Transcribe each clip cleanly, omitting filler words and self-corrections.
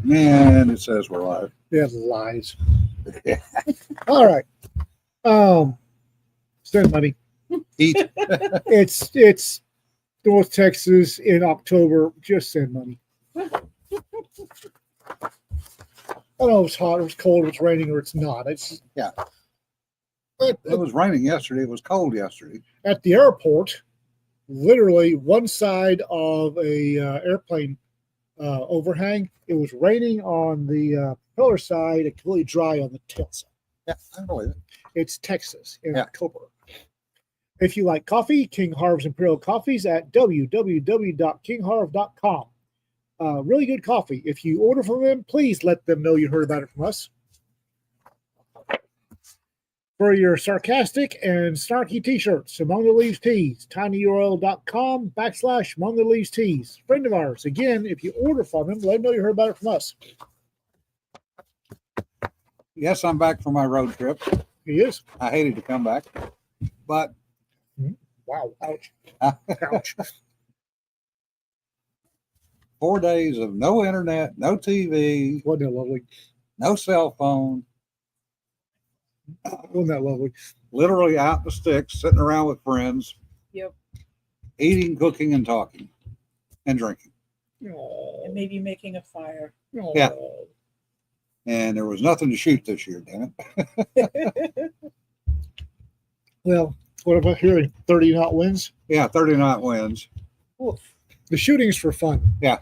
And it says we're live. Yeah, lies. Yeah. All right. Send money. Eat. It's North Texas in October. Just send money. I know it's hot, or it's cold, or it's raining, or it's not. It's Yeah. But It was raining yesterday. It was cold yesterday. at the airport, literally one side of a airplane overhang. It was raining on the propeller side and completely dry on the tail side. Yeah, I believe it. It's Texas in Yeah. October. If you like coffee, King Harv's Imperial Coffees at www.kingharv.com. Really good coffee. If you order from them, please let them know you heard about it from us. For your sarcastic and snarky t-shirts, Among the Leaves Tees, tinyurl.com/Among the Leaves Tees. Friend of ours. Again, if you order from them, let them know you heard about it from us. Yes, I'm back from my road trip. He is. I hated to come back, but Wow. Ouch. Ouch. 4 days of no internet, no TV, Wasn't that lovely? no cell phone, Wasn't that lovely? literally out in the sticks, sitting around with friends, Yep. eating, cooking, and talking, and drinking. Oh, And maybe making a fire. Yeah. And there was nothing to shoot this year, damn it. Well, what about hearing 30 knot winds? Yeah, 30 knot winds. Oof. The shooting's for fun. Yeah.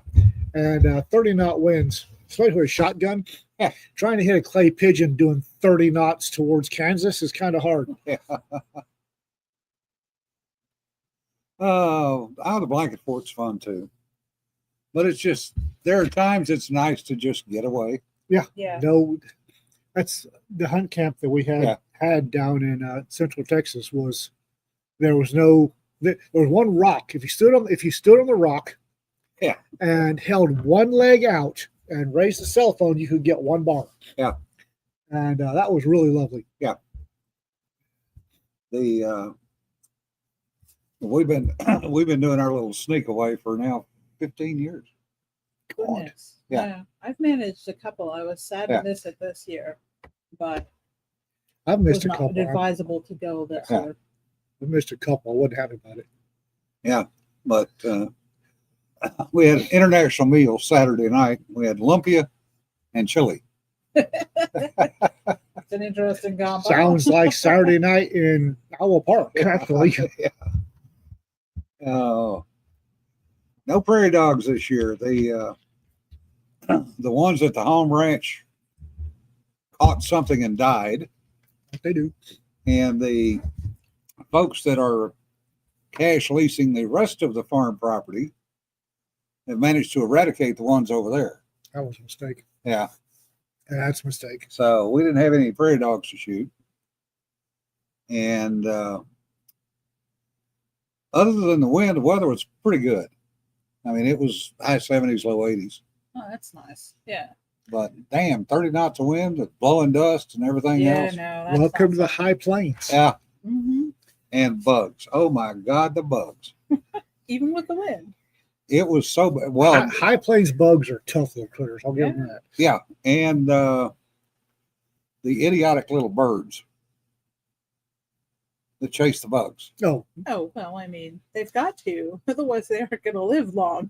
And 30 knot winds, especially with a shotgun. Yeah. Trying to hit a clay pigeon doing 30 knots towards Kansas is kind of hard. Yeah. Oh, out of the blanket fort's fun too. But it's just, there are times it's nice to just get away. Yeah. No, that's the hunt camp that we had Yeah. down in Central Texas. Was there was one rock. If you stood on the rock, Yeah. and held one leg out and raised the cell phone, you could get one bar. Yeah. And that was really lovely. The we've been doing our little sneak away for now 15 years. Goodness. Yeah. I've managed a couple. I was sad Yeah. to miss it this year, but I've it missed was a not couple. advisable to go this Yeah. year. I've missed a couple. I wasn't happy about it. Yeah, but we had an international meal Saturday night. We had lumpia and chili. It's an interesting combo. Sounds like Saturday night in Owl Park, actually. Yeah. No prairie dogs this year. The ones at the home ranch caught something and died, They do. and the folks that are cash leasing the rest of the farm property have managed to eradicate the ones over there. That was a mistake. Yeah, That's a mistake. so we didn't have any prairie dogs to shoot, and other than the wind, the weather was pretty good. I mean, it was high 70s, low 80s. Oh, that's nice. Yeah. But damn, 30 knots of wind with blowing dust and everything Yeah, else. no. That's Welcome to the high plains. Yeah, Mm-hmm. and bugs. Oh my God, the bugs. Even with the wind. It was so bad. Well, High plains bugs are tough little critters. I'll give them that. yeah, and the idiotic little birds that chase the bugs. No, Oh, well, I mean, they've got to. Otherwise, they aren't going to live long.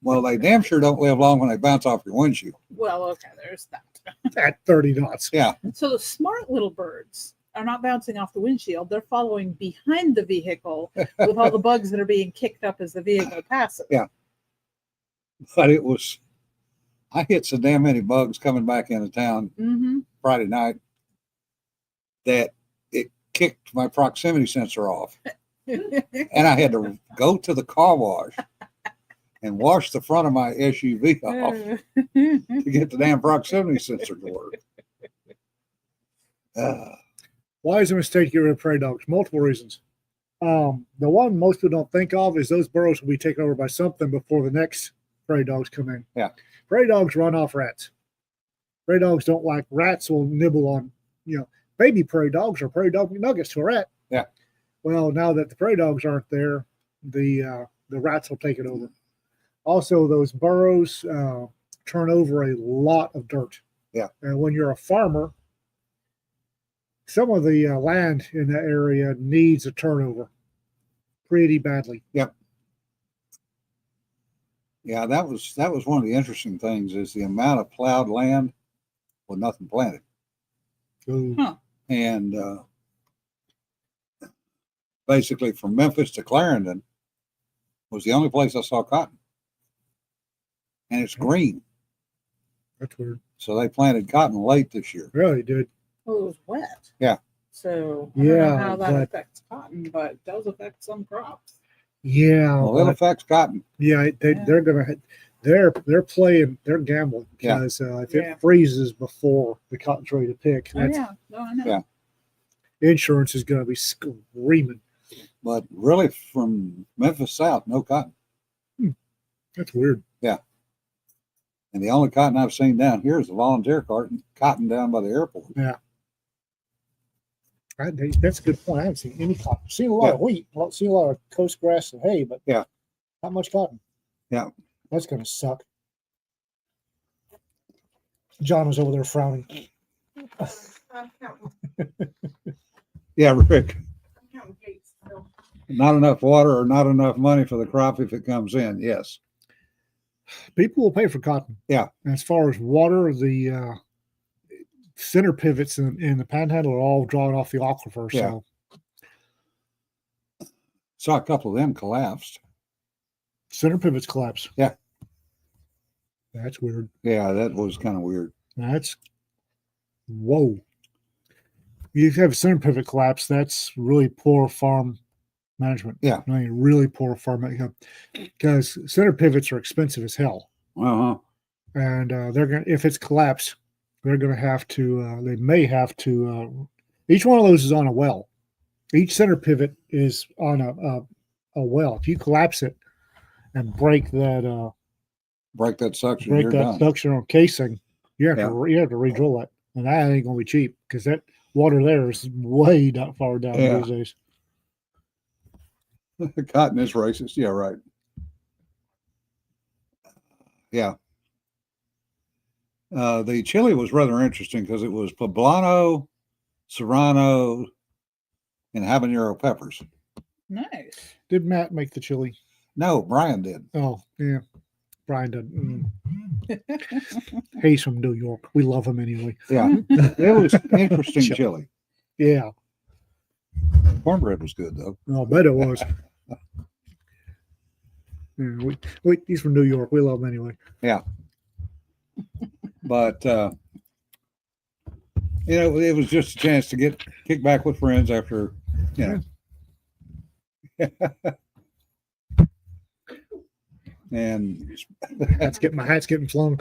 Well, they damn sure don't live long when they bounce off your windshield. Well, okay, there's that. at 30 knots. Yeah, So the smart little birds are not bouncing off the windshield. They're following behind the vehicle with all the bugs that are being kicked up as the vehicle passes. Yeah. but it was, I hit so damn many bugs coming back into town Mm-hmm. Friday night that it kicked my proximity sensor off. And I had to go to the car wash and wash the front of my SUV off to get the damn proximity sensor to work. Why is it a mistake to get rid of prairie dogs? Multiple reasons. The one most people don't think of is those burrows will be taken over by something before the next prairie dogs come in. Yeah. Prairie dogs run off rats. Prairie dogs don't like rats. Will nibble on, baby prairie dogs or prairie dog nuggets to a rat. Yeah. Well, now that the prairie dogs aren't there, the rats will take it over. Also, those burrows, turn over a lot of dirt. Yeah. And when you're a farmer, some of the land in that area needs a turnover pretty badly. Yep. Yeah, that was one of the interesting things is the amount of plowed land with nothing planted. Ooh. Huh. And basically from Memphis to Clarendon was the only place I saw cotton. And it's green. That's weird. So they planted cotton late this year. Really, dude. Well, it was wet. Yeah. So I don't know Yeah, how that but- affects cotton, but it does affect some crops. Yeah. Well, it but- affects cotton. yeah, they're gonna they're playing, they're gambling Yeah. because if Yeah. it freezes before the cotton's ready to pick, Oh, that's yeah. No, I know. Yeah. insurance is gonna be screaming. But really from Memphis south, no cotton. That's weird. And the only cotton I've seen down here is the volunteer cotton down by the airport. That's a good point. I haven't seen any cotton. I've seen a lot of wheat, seen a lot of coast grass and hay, but Yeah. not much cotton. Yeah. That's gonna suck. John was over there frowning. Yeah, Rick. Not enough water or not enough money for the crop if it comes in. Yes. People will pay for cotton. Yeah. And as far as water, the center pivots in the panhandle are all drawn off the aquifer. Yeah. So Saw a couple of them collapsed. center pivots collapse. Yeah. That's weird. Yeah, that was kind of weird. That's whoa. You have a center pivot collapse. That's really poor farm management. Yeah. I mean, really poor farm management because center pivots are expensive as hell. Uh-huh. And they're going to, if it's collapsed, they're going to have to, they may have to, each one of those is on a well. Each center pivot is on a well. If you collapse it and break that suction, you're done. suction or casing, you have to re-drill that. And that ain't going to be cheap because that water there is way far down these days. Cotton is racist. Yeah, right. Yeah. The chili was rather interesting because it was poblano, serrano, and habanero peppers. Nice. Did Matt make the chili? No, Brian did. Oh, yeah. Brian did. He's from New York. We love him anyway. Yeah, it was interesting chili. Yeah. Cornbread was good though. I bet it was. Yeah, he's from New York. We love him anyway. Yeah. But it was just a chance to kick back with friends after, and My hat's getting flown.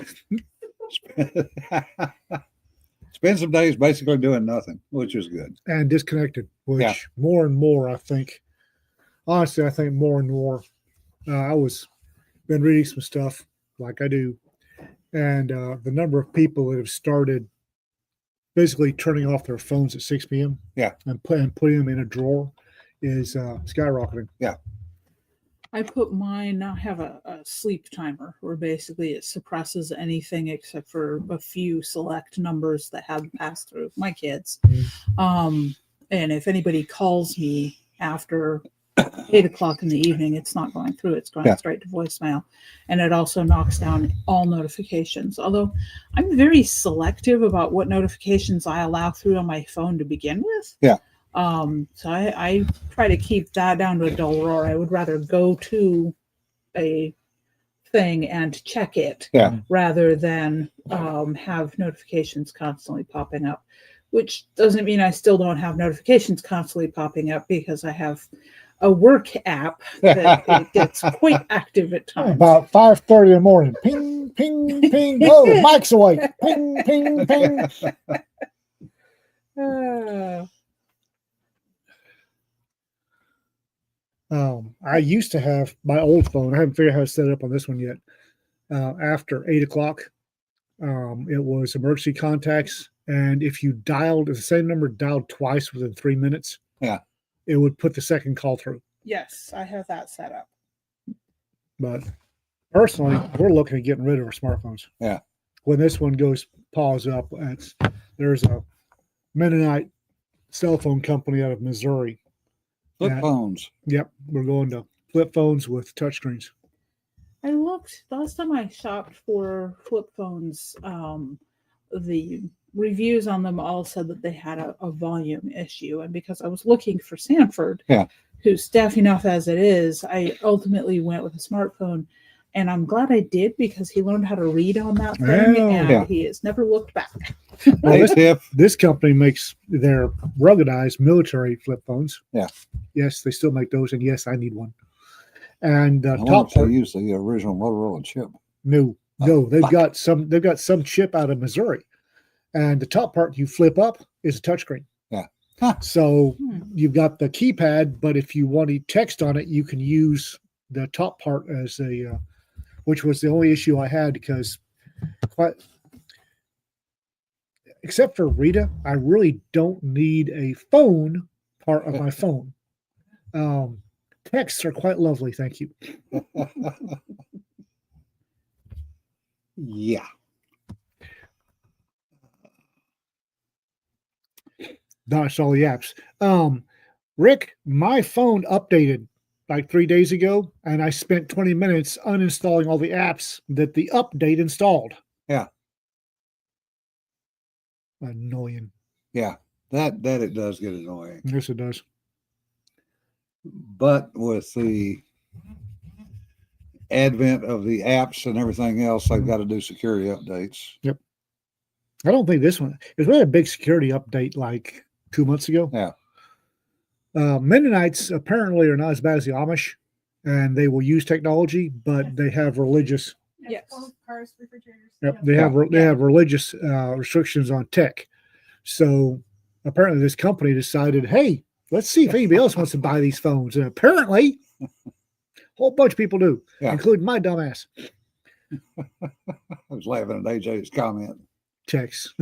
spend some days basically doing nothing, which is good. And disconnected, which Yeah. more and more, I think. Honestly, I think more and more. I was been reading some stuff like I do, and the number of people that have started basically turning off their phones at 6 p.m. Yeah. and putting them in a drawer is skyrocketing. I put mine, I have a sleep timer where basically it suppresses anything except for a few select numbers that have passed through my kids. And if anybody calls me after 8 o'clock in the evening, it's not going through, it's going straight to voicemail. And it also knocks down all notifications. Although I'm very selective about what notifications I allow through on my phone to begin with. Yeah. So I try to keep that down to a dull roar. I would rather go to a thing and check it rather than have notifications constantly popping up, which doesn't mean I still don't have notifications constantly popping up because I have a work app that it gets quite active at times. About 5:30 in the morning. Ping, ping, ping. Oh, Mike's awake. Ping, ping, ping. I used to have my old phone. I haven't figured out how to set it up on this one yet. After 8 o'clock, it was emergency contacts. And if you dialed the same number, dialed twice within 3 minutes, it would put the second call through. Yes, I have that set up. But Personally, we're looking at getting rid of our smartphones. Yeah. When this one goes pause up, there's a Mennonite cell phone company out of Missouri. Flip Yeah. phones. Yep, we're going to flip phones with touchscreens. I looked the last time I shopped for flip phones. The reviews on them all said that they had a volume issue, and because I was looking for Sanford, Yeah. who's staff enough as it is, I ultimately went with a smartphone, and I'm glad I did because he learned how to read on that thing, Oh, and yeah. he has never looked back. Well, Hey, this, Tiff. this company makes their ruggedized military flip phones. Yeah. Yes, they still make those, and yes, I need one. And I wonder top if they part, use the original Motorola chip. no, Oh, they've fuck. got some chip out of Missouri, and the top part you flip up is a touchscreen. Yeah. Huh. So Hmm. you've got the keypad, but if you want to text on it, you can use the top part as a, which was the only issue I had because, except for Rita, I really don't need a phone part of my phone. Texts are quite lovely, thank you. Yeah. That's all the apps. Rick, my phone updated like 3 days ago, and I spent 20 minutes uninstalling all the apps that the update installed. Yeah. Annoying. Yeah. That it does get annoying. Yes, it does. But with the advent of the apps and everything else, they've got to do security updates. I don't think this one, because we had a big security update like 2 months ago. Yeah. Mennonites apparently are not as bad as the Amish, and they will use technology, but they have religious. Yes. Cars, refrigerators. Yep, Yeah. they have religious restrictions on tech. So apparently, this company decided, hey, let's see if anybody else wants to buy these phones, and apparently, a whole bunch of people do, Yeah. including my dumbass. I was laughing at AJ's comment. Texts,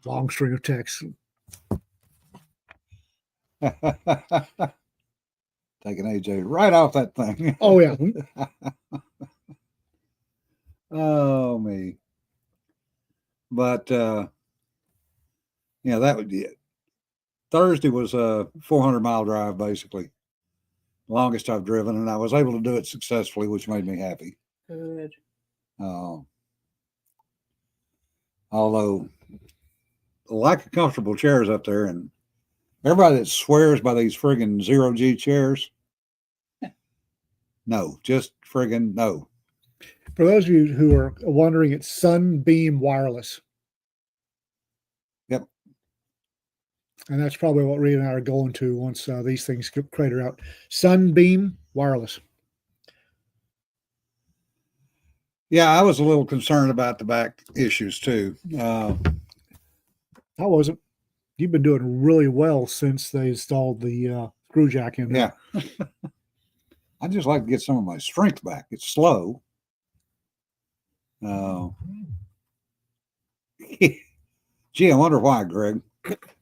long string of texts. Taking AJ right off that thing. Oh yeah, Oh me. But yeah, that would be it. Thursday was a 400-mile drive, basically. Longest I've driven, and I was able to do it successfully, which made me happy. Good. Although the lack of comfortable chairs up there, and everybody that swears by these friggin' 0G chairs, no, just friggin' no. for those of you who are wondering, it's Sunbeam Wireless. Yep. And that's probably what Rita and I are going to once these things crater out. Sunbeam Wireless. Yeah, I was a little concerned about the back issues too. I wasn't. You've been doing really well since they installed the screw jack in there. Yeah. I just like to get some of my strength back. It's slow. Gee, I wonder why, Greg.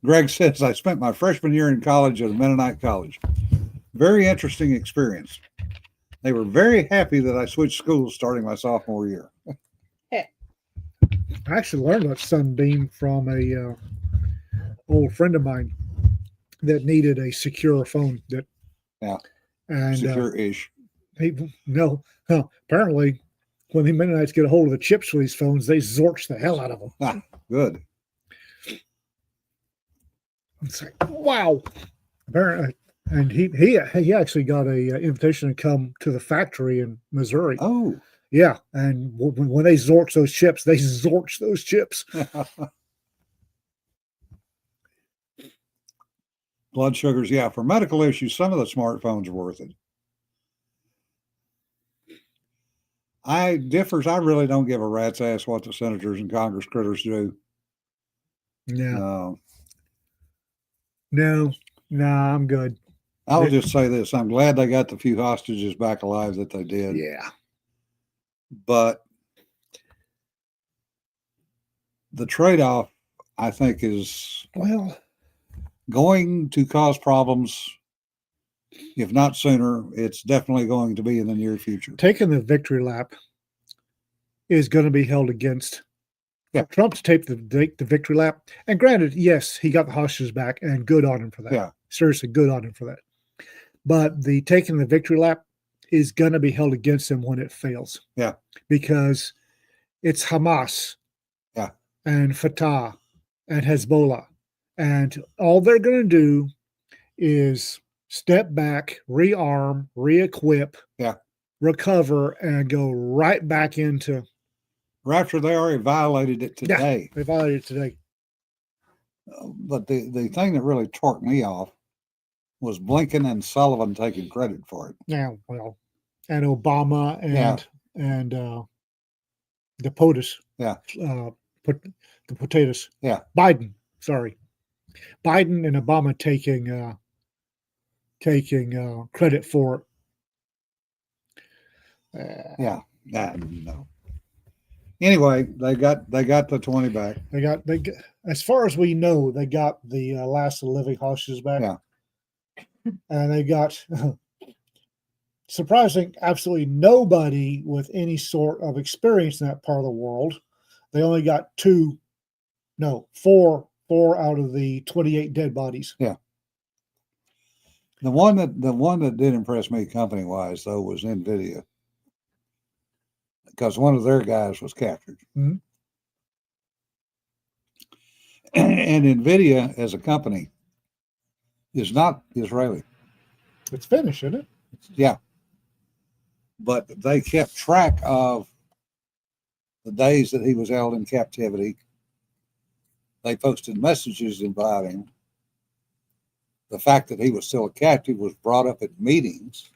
Greg says, I spent my freshman year in college at a Mennonite college. Very interesting experience. They were very happy that I switched schools starting my sophomore year. I actually learned about Sunbeam from a old friend of mine that needed a secure phone. Yeah. And Secure-ish. apparently, when the Mennonites get a hold of the chips for these phones, they zorch the hell out of them. Ah, good. It's like, wow. Apparently, and he actually got a invitation to come to the factory in Missouri. Oh. Yeah, and when they zorch those chips, they zorch those chips. Blood sugars, yeah. For medical issues, some of the smartphones are worth it. I really don't give a rat's ass what the senators and Congress critters do. Yeah. No, I'm good. I'll just say this. I'm glad they got the few hostages back alive that they did. Yeah. But the trade-off, I think, is Well, going to cause problems If not sooner, it's definitely going to be in the near future. Taking the victory lap is going to be held against Trump to take the victory lap. And granted, yes, he got the hostages back, and good on him for that. Yeah. Seriously, good on him for that. But the taking the victory lap is going to be held against him when it fails. Yeah. Because it's Hamas. Yeah. And Fatah and Hezbollah. And all they're going to do is step back, rearm, re-equip, recover, and go right back into. After they already violated it today. Yeah, they violated it today. But the thing that really torqued me off was Blinken and Sullivan taking credit for it. Yeah, well, and Obama and the POTUS. Yeah. The potatoes. Yeah. Biden, sorry. Biden and Obama taking credit for it. Yeah. No. Anyway, they got the 20 back. They got as far as we know, they got the last of the living hostages back. Yeah. And they got surprising absolutely nobody with any sort of experience in that part of the world. They only got four out of the 28 dead bodies. Yeah. The one that did impress me company wise though was NVIDIA, because one of their guys was captured. Mm-hmm. And NVIDIA as a company is not Israeli. It's Finnish, isn't it? Yeah. But they kept track of the days that he was held in captivity. They posted messages about him. The fact that he was still a captive was brought up at meetings.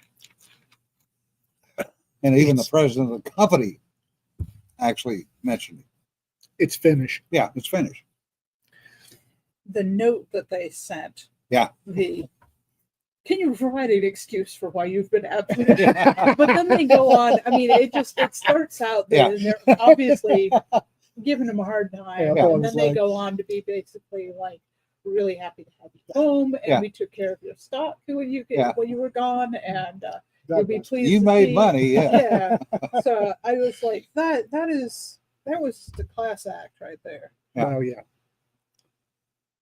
And even the president of the company actually mentioned it. It's Finnish. Yeah, it's Finnish. The note that they sent. Yeah. Can you provide an excuse for why you've been absent? But then they go on. I mean, it starts out there, and they're obviously giving him a hard time. Yeah, and then they go on to be basically like, we're really happy to have you home, and we took care of your stock when you were gone, and you'll be pleased. You made money, yeah. So I was like, that was the class act right there. Yeah. Oh yeah.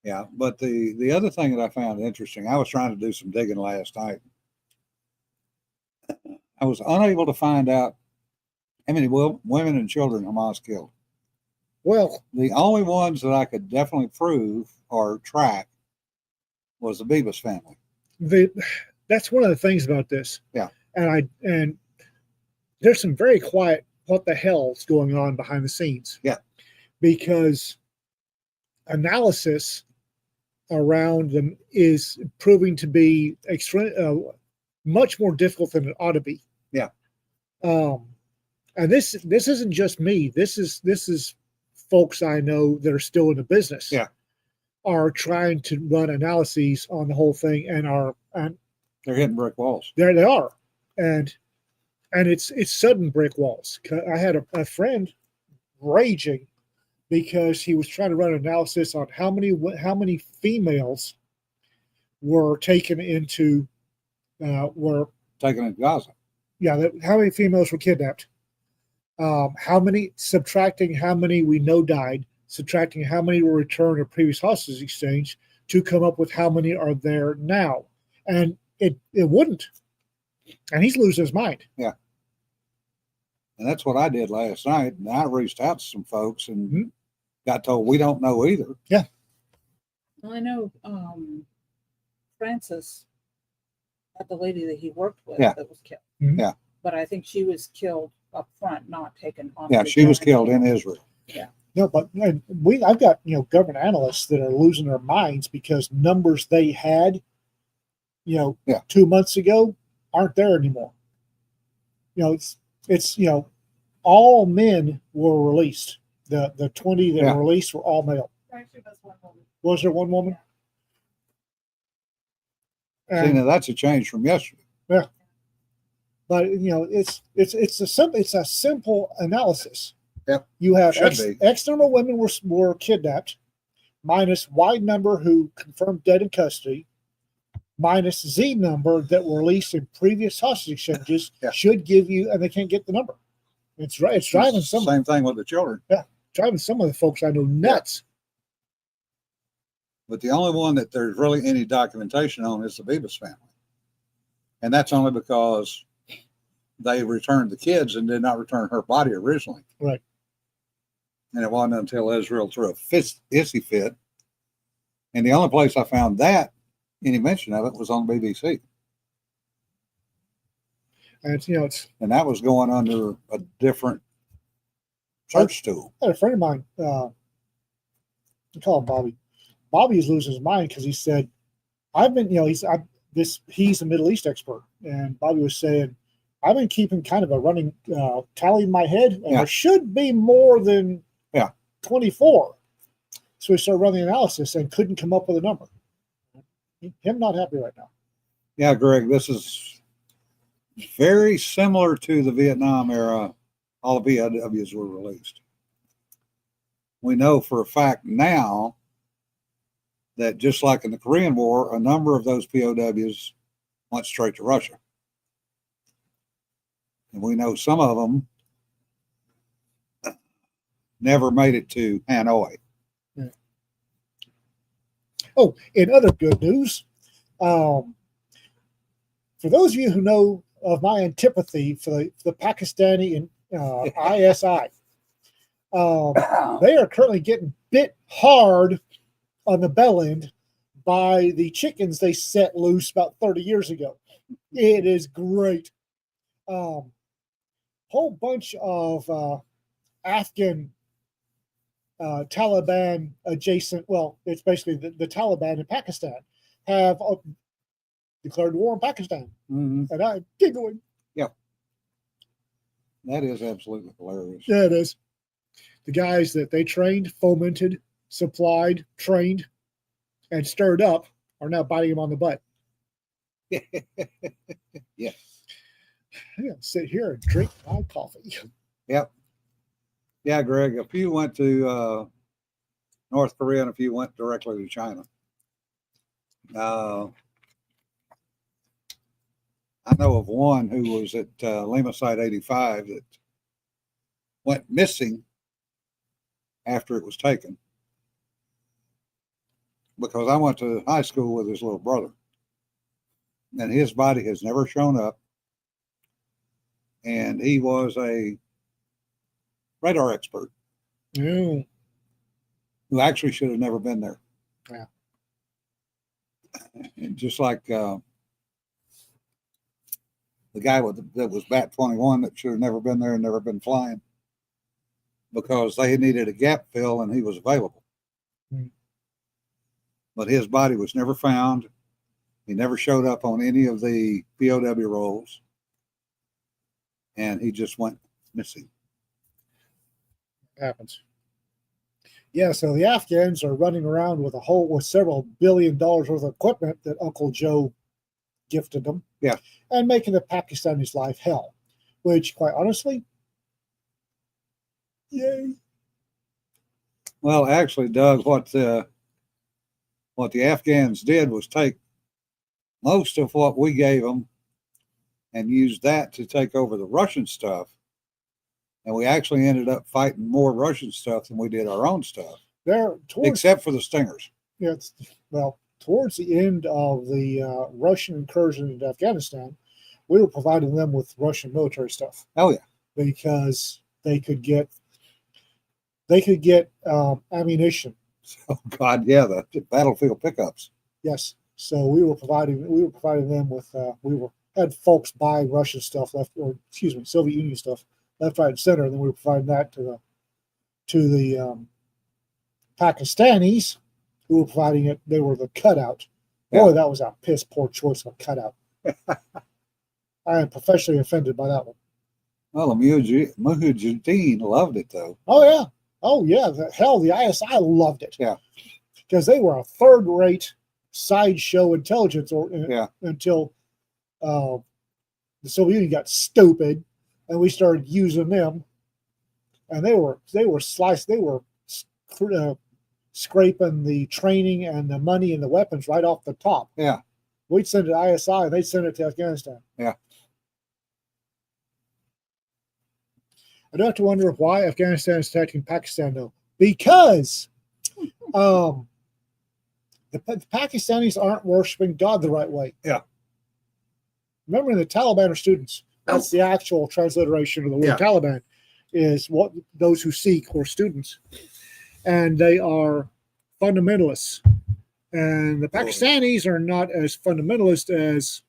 Yeah, but the other thing that I found interesting, I was trying to do some digging last night. I was unable to find out how many women and children Hamas killed. Well, the only ones that I could definitely prove or track was the Bibas family. That's one of the things about this. Yeah. And there's some very quiet what the hell's going on behind the scenes. Yeah. Because analysis around them is proving to be much more difficult than it ought to be. Yeah. And this isn't just me. This is folks I know that are still in the business. Yeah. Are trying to run analyses on the whole thing and they're hitting brick walls. There they are. And it's sudden brick walls. I had a friend raging because he was trying to run an analysis on how many females were taken into taken in Gaza. Yeah, how many females were kidnapped? Subtracting how many we know died, subtracting how many were returned or previous hostage exchange to come up with how many are there now. And it wouldn't. And he's losing his mind. Yeah. And that's what I did last night. And I reached out to some folks and got told we don't know either. Yeah. Well, I know Francis had the lady that he worked with that was killed. Mm-hmm. Yeah. But I think she was killed up front, not taken on. Yeah, she was killed in Israel. Yeah. No, but I've got government analysts that are losing their minds because numbers they had 2 months ago aren't there anymore. It's all men were released. The 20 that were released were all male. Actually, that's one woman. Was there one woman? Yeah. See, now that's a change from yesterday. Yeah. But it's a simple analysis. Yep. You have Should X number of women were kidnapped, minus Y number who confirmed dead in custody, minus Z number that were released in previous hostage exchanges Yeah. should give you, and they can't get the number. It's driving some Same thing with the children. of the folks I know nuts. But the only one that there's really any documentation on is the Beavis family. And that's only because they returned the kids and did not return her body originally. Right. And it wasn't until Israel threw a hissy fit. And the only place I found that any mention of it was on BBC. And it's And that was going under a different search tool. I had a friend of mine, I call him Bobby. Bobby is losing his mind because he said, I've been, he's a Middle East expert. And Bobby was saying, I've been keeping kind of a running tally in my head, and there should be more than 24. So we started running the analysis and couldn't come up with a number. Him not happy right now. Yeah, Greg, this is very similar to the Vietnam era. All the VIWs were released. We know for a fact now that just like in the Korean War, a number of those POWs went straight to Russia. And we know some of them never made it to Hanoi. Yeah. Oh, in other good news, for those of you who know of my antipathy for the Pakistani and ISI, they are currently getting bit hard on the bell end by the chickens they set loose about 30 years ago. It is great. Whole bunch of Afghan Taliban adjacent, well, it's basically the Taliban in Pakistan have declared war on Pakistan. Mm-hmm. And I'm giggling. That is absolutely hilarious. Yeah, it is. The guys that they trained, fomented, supplied, trained, and stirred up are now biting them on the butt. Yes. I'm going to sit here and drink my coffee. Yep. Yeah, Greg, a few went to North Korea and a few went directly to China. I know of one who was at Lima Site 85 that went missing after it was taken, because I went to high school with his little brother, and his body has never shown up, and he was a radar expert Mm. who actually should have never been there. Yeah. And just like the guy that was Bat 21 that should have never been there and never been flying, because they needed a gap fill and he was available. Mm. But his body was never found. He never showed up on any of the POW rolls, and he just went missing. Happens. Yeah, so the Afghans are running around with several $1 billion worth of equipment that Uncle Joe gifted them. Yeah. And making the Pakistanis' life hell, which, quite honestly, yay. Well, actually, Doug, what the Afghans did was take most of what we gave them and used that to take over the Russian stuff. And we actually ended up fighting more Russian stuff than we did our own stuff, except for the Stingers. Yeah, towards the end of the Russian incursion into Afghanistan, we were providing them with Russian military stuff. Oh yeah, because they could get ammunition. Oh God, yeah, the battlefield pickups. Yes, so we were providing them with had folks buy Russian stuff Soviet Union stuff left, right, and center, and then we were providing that to the Pakistanis, who were providing it. They were the cutout. Boy, Yeah. that was a piss poor choice of a cutout. I am professionally offended by that one. Well, the Mujahideen loved it though. Oh yeah. The ISI loved it. Yeah, because they were a third-rate sideshow intelligence until the Soviet Union got stupid and we started using them, and they were scraping the training and the money and the weapons right off the top. Yeah. We'd send it to ISI, they'd send it to Afghanistan. Yeah. I do have to wonder why Afghanistan is attacking Pakistan, though. Because the Pakistanis aren't worshiping God the right way. Yeah. Remember, the Taliban are students. That's the actual transliteration of the word Yeah. Taliban, is what those who seek or students. And they are fundamentalists. And the Pakistanis are not as fundamentalist as,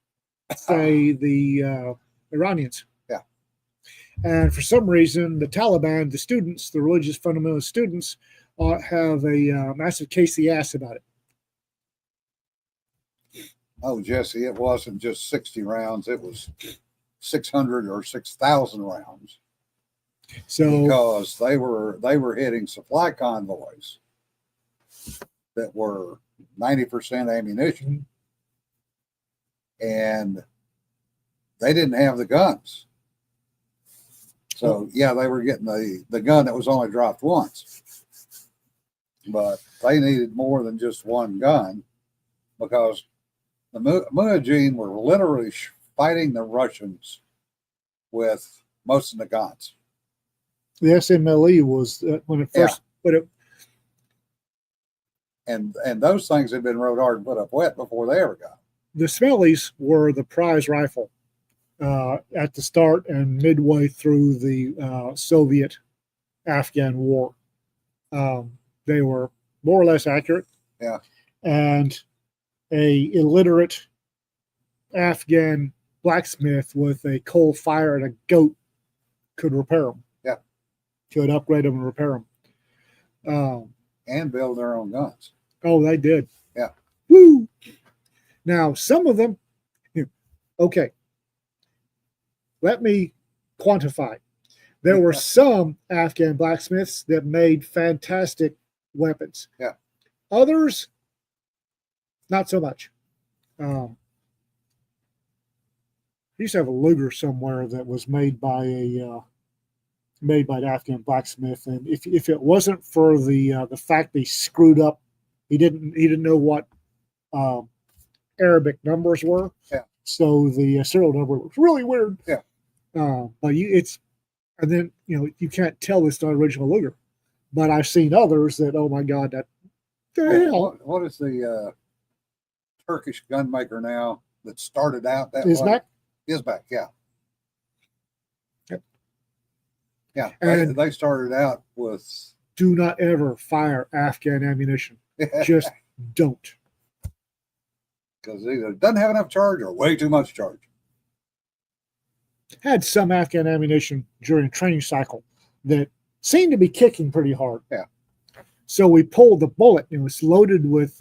say, the Iranians. Yeah. And for some reason, the Taliban, the students, the religious fundamentalist students, have a massive case of the ass about it. Oh, Jesse, it wasn't just 60 rounds. It was 600 or 6,000 rounds. So Because they were hitting supply convoys that were 90% ammunition, and they didn't have the guns. So yeah, they were getting the gun that was only dropped once, but they needed more than just one gun, because the Mujahideen were literally fighting the Russians with most of the guns. the SMLE was when it first, but it, And those things had been rode hard and put up wet before they ever got. the Smellies were the prize rifle at the start and midway through the Soviet-Afghan war. They were more or less accurate. Yeah. And a illiterate Afghan blacksmith with a coal fire and a goat could repair them. Yeah. Could upgrade them and repair them. And build their own guns. Oh, they did. Yeah. Woo! Now, some of them, okay, let me quantify. There were some Afghan blacksmiths that made fantastic weapons. Yeah. Others, not so much. I used to have a Luger somewhere that was made by an Afghan blacksmith, and if it wasn't for the fact they screwed up, he didn't know what Arabic numbers were. Yeah. So the serial number looks really weird. Yeah. But and then you can't tell it's not original Luger. But I've seen others that, oh my God, that the hell. What is the Turkish gun maker now that started out that Is way? back? Isback, yeah. Yep. Yeah, And they started out with do not ever fire Afghan ammunition. Just don't. because either it doesn't have enough charge or way too much charge. Had some Afghan ammunition during a training cycle that seemed to be kicking pretty hard. Yeah. So we pulled the bullet. It was loaded with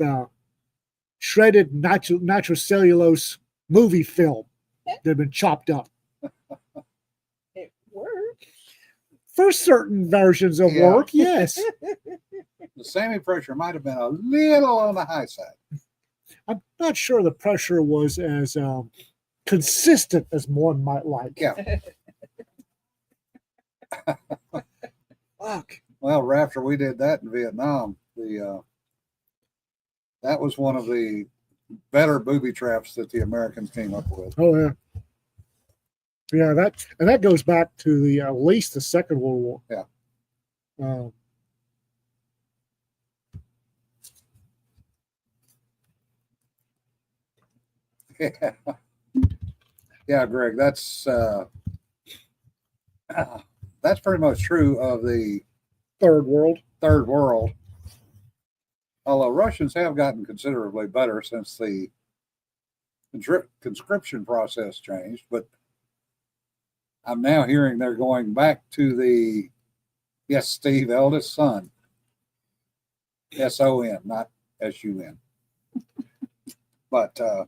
shredded nitrocellulose movie film that had been chopped up. It worked. For certain versions of Yeah. work, yes. The SAMI pressure might have been a little on the high side. I'm not sure the pressure was as consistent as one might like. Yeah. Fuck. Well, after we did that in Vietnam, that was one of the better booby traps that the Americans came up with. Oh yeah. Yeah, that goes back to the at least the Second World War. Yeah. Yeah, Greg, that's pretty much true of the Third World. third world. Although Russians have gotten considerably better since the conscription process changed, but I'm now hearing they're going back to the, yes, Steve, eldest son. S-O-N, not S-U-N. But the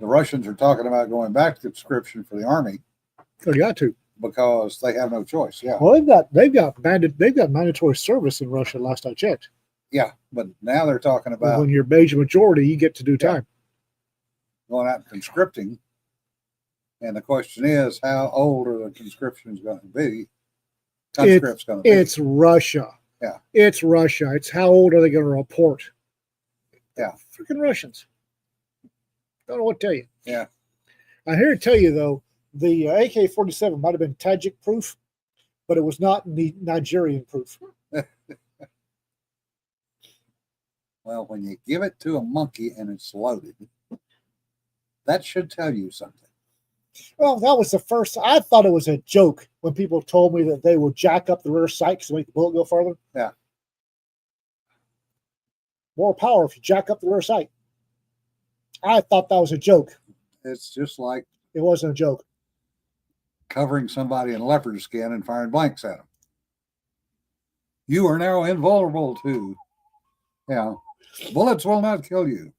Russians are talking about going back to conscription for the army They got to. because they have no choice. Yeah. Well, they've got mandatory service in Russia. Last I checked. Yeah. But now they're talking about When you're major majority, you get to do time. going out and conscripting. And the question is, how old are the conscriptions going to be? Conscripts going to be. It's Russia. Yeah. It's Russia. It's how old are they going to report? Yeah. Freaking Russians. Don't know what to tell you. Yeah. I'm here to tell you though, the AK-47 might have been Tajik proof, but it was not Nigerian proof. Well, when you give it to a monkey and it's loaded, that should tell you something. Well, that was the first. I thought it was a joke when people told me that they would jack up the rear sight to make the bullet go farther. Yeah. More power if you jack up the rear sight. I thought that was a joke. It's just like It wasn't a joke. covering somebody in leopard skin and firing blanks at them. You are now invulnerable to, bullets will not kill you.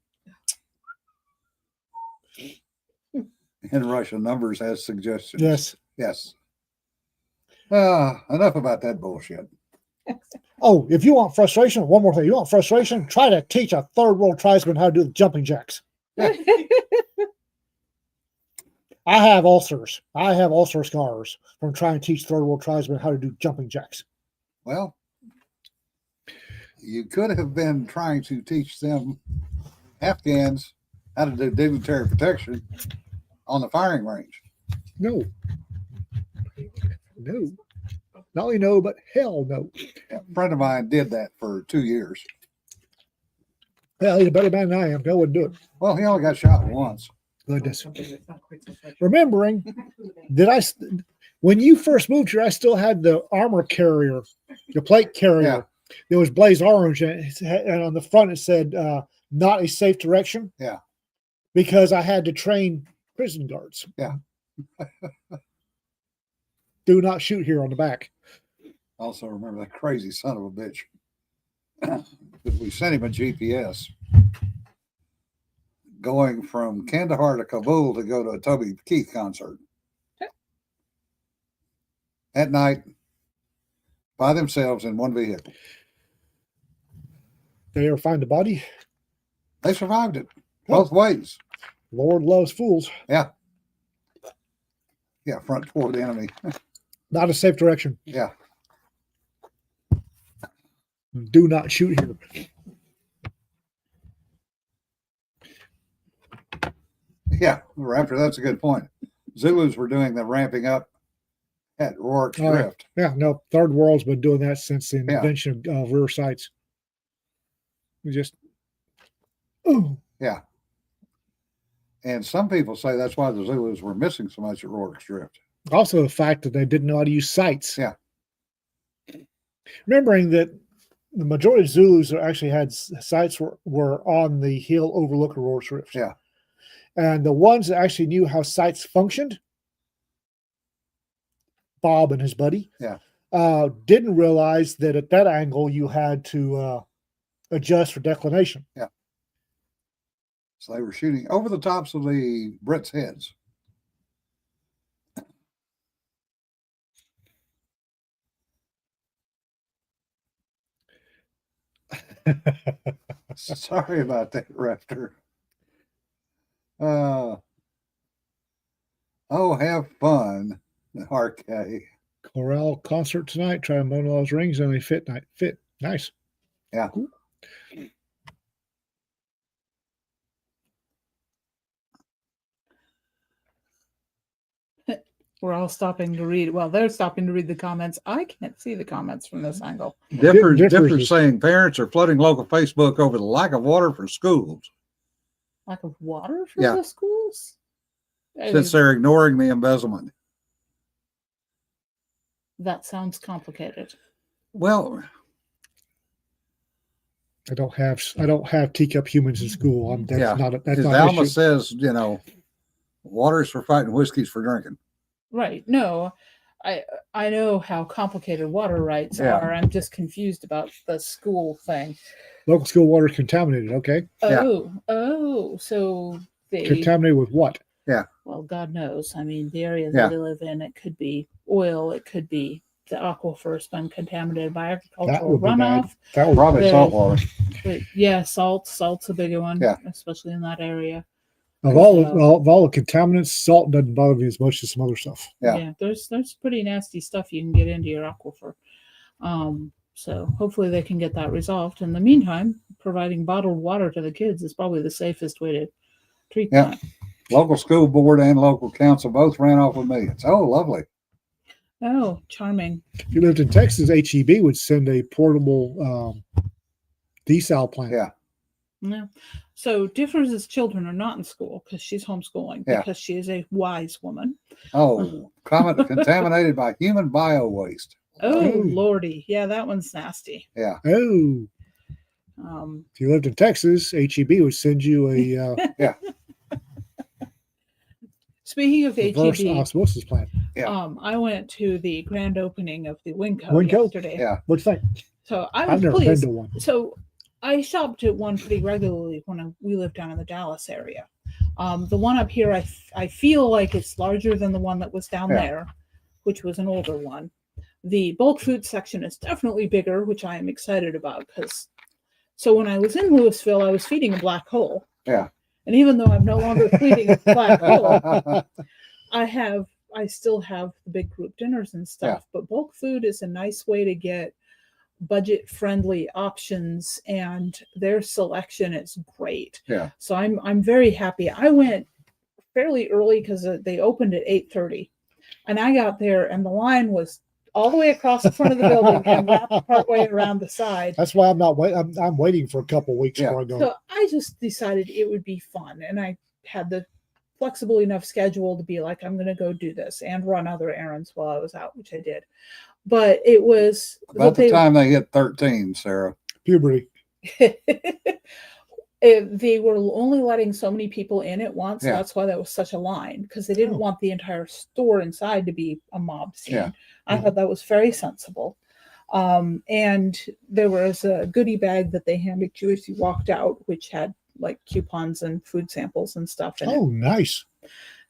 In Russia, numbers has suggestions. Yes. Yes. Enough about that bullshit. Oh, if you want frustration, one more thing. You want frustration? Try to teach a third world tribesman how to do the jumping jacks. I have ulcers. I have ulcer scars from trying to teach third world tribesmen how to do jumping jacks. Well, you could have been trying to teach them Afghans how to do dignitary protection on the firing range. No. No. Not only no, but hell no. A friend of mine did that for 2 years. Hell, he's a better man than I am. I wouldn't do it. Well, he only got shot once. Goodness. Remembering that when you first moved here, I still had the armor carrier, the plate carrier. Yeah. It was blaze orange, and on the front it said, not a safe direction. Yeah. Because I had to train prison guards. Yeah. Do not shoot here on the back. Also remember that crazy son of a bitch. We sent him a GPS going from Kandahar to Kabul to go to a Toby Keith concert. At night, by themselves in one vehicle. Did they ever find the body? They survived it both ways. Lord loves fools. Yeah. Yeah, front toward the enemy. Not a safe direction. Yeah. Do not shoot here. Yeah, Raptor, that's a good point. Zulus were doing the ramping up at Rourke's Oh, yeah. Drift. Yeah, no, third world's been doing that since the Yeah. invention of rear sights. We just, oh, Yeah. And some people say that's why the Zulus were missing so much at Rourke's Drift. also the fact that they didn't know how to use sights. Yeah. Remembering that the majority of Zulus actually had sights were on the hill overlooking Rourke's Rift. Yeah. And the ones that actually knew how sights functioned, Bob and his buddy, didn't realize that at that angle you had to adjust for declination. Yeah. So they were shooting over the tops of the Brits' heads. Sorry about that, Raptor. Have fun, RK. Chorale concert tonight. Try to mow those rings and they fit. Nice. Yeah. Cool. We're all stopping to read. Well, they're stopping to read the comments. I can't see the comments from this angle. Different saying parents are flooding local Facebook over the lack of water for schools. Lack of water for Yeah. the schools? Since they're ignoring the embezzlement. That sounds complicated. Well, I don't have teacup humans in school. That's yeah, not that's because not an Alma issue. says, water's for fighting, whiskey's for drinking. Right. No, I know how complicated water rights Yeah. are. I'm just confused about the school thing. Local school water is contaminated. Okay, Yeah. Oh, so they contaminated with what? well, God knows. I mean, the area Yeah. that they live in, it could be oil, it could be the aquifer's been contaminated by agricultural would be bad. runoff. That would Probably There's- salt water. But yeah, salt's a bigger one, Yeah. especially in that area. of all the contaminants, salt doesn't bother me as much as some other stuff. Yeah. There's pretty nasty stuff you can get into your aquifer. So hopefully they can get that resolved. In the meantime, providing bottled water to the kids is probably the safest way treat Yeah. that. Local school board and local council both ran off with me. It's lovely. Oh, charming. If you lived in Texas, HEB would send a portable desal plant. Yeah. Yeah. So Difference's children are not in school because she's homeschooling Yeah. because she is a wise woman. Contaminated by human bio waste. Oh, Oh. Lordy. Yeah, that one's nasty. Yeah. Oh, if you lived in Texas, HEB would send you a Speaking of reverse HEB, osmosis plant. Yeah. I went to the grand opening of the Winco Winco? yesterday. Yeah. What'd you think? So I I've was never been pleased. to one. So I shopped at one pretty regularly when we lived down in the Dallas area. The one up here, I feel like it's larger than the one that was down Yeah. there, which was an older one. The bulk food section is definitely bigger, which I am excited about because. So when I was in Louisville, I was feeding a black hole. Yeah. And even though I'm no longer feeding a black hole, I still have the big group dinners and stuff. Yeah. But bulk food is a nice way to get budget friendly options, and their selection is great. Yeah. So I'm very happy. I went fairly early because they opened at 8:30, and I got there and the line was all the way across the front of the building and wrapped partway around the side. That's why I'm not waiting. I'm waiting for a couple weeks Yeah. before I go. So I just decided it would be fun, and I had the flexible enough schedule to be like, I'm going to go do this and run other errands while I was out, which I did. But it was About the time they hit 13, Sarah. Puberty. they were only letting so many people in at once. Yeah. That's why there was such a line, because they didn't Oh. want the entire store inside to be a mob scene. Yeah. I thought that was very sensible. And there was a goodie bag that they handed you as you walked out, which had like coupons and food samples and stuff in it. Oh, nice.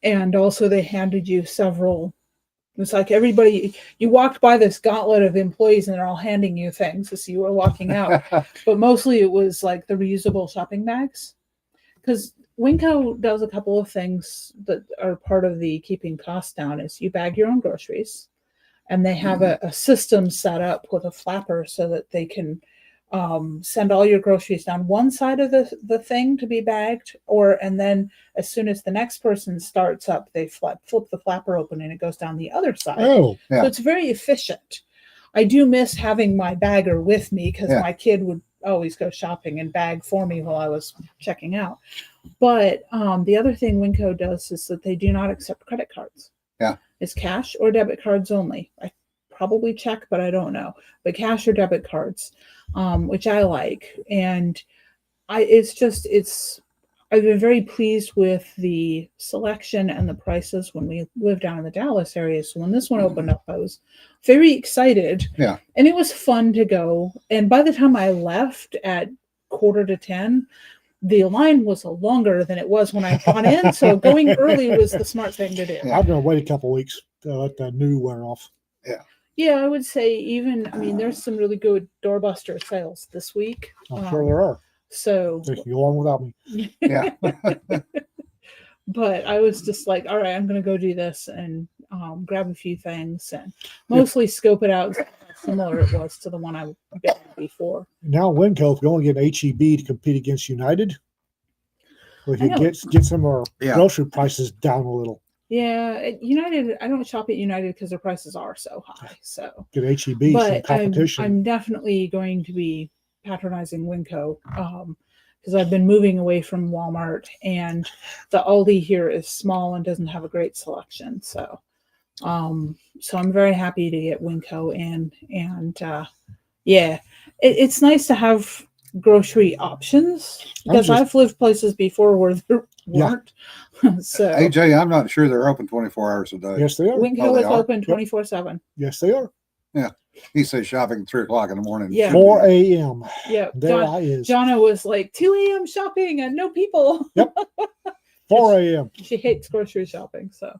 And also they handed you several. It's like everybody, you walked by this gauntlet of employees and they're all handing you things as you were walking out. But mostly it was like the reusable shopping bags. Because Winco does a couple of things that are part of the keeping costs down is you bag your own groceries. And they have a system set up with a flapper so that they can send all your groceries down one side of the thing to be bagged, and then as soon as the next person starts up, they flip the flapper open and it goes down the other side. Oh, Yeah. So it's very efficient. I do miss having my bagger with me because Yeah. my kid would always go shopping and bag for me while I was checking out. But the other thing Winco does is that they do not accept credit cards. Yeah. It's cash or debit cards only. I probably check, but I don't know. But cash or debit cards, which I like. And I've been very pleased with the selection and the prices when we lived down in the Dallas area. So when this one opened up, I was very excited. Yeah. And it was fun to go. And by the time I left at 9:45, the line was longer than it was when I'd gone in. So going early was the smart thing to do. Yeah. I'm going to wait a couple weeks to let the new wear off. Yeah, I would say there's some really good doorbuster sales this week. I'm sure there are. So, They can go on without me. Yeah. but I was just like, all right, I'm going to go do this and grab a few things and mostly scope it out. How similar it was to the one I been before. Now, Winco, if you want to get HEB to compete against United, we I could know. get some of our Yeah. grocery prices down a little. Yeah, at United, I don't shop at United because their prices are so high. So, Get HEB some but competition. I'm definitely going to be patronizing Winco because I've been moving away from Walmart, and the Aldi here is small and doesn't have a great selection. So I'm very happy to get Winco it's nice to have grocery options because I've lived places before where there Yeah. weren't. So AJ, I'm not sure they're open 24 hours a day. Yes, they are. Winco Oh, they is are? open 24/7. Yes, they are. He says shopping at 3 o'clock in the morning. Yeah. 4 a.m. Yeah, There I is. Jonna was like 2 a.m. shopping and no people. 4 a.m. She hates grocery shopping. So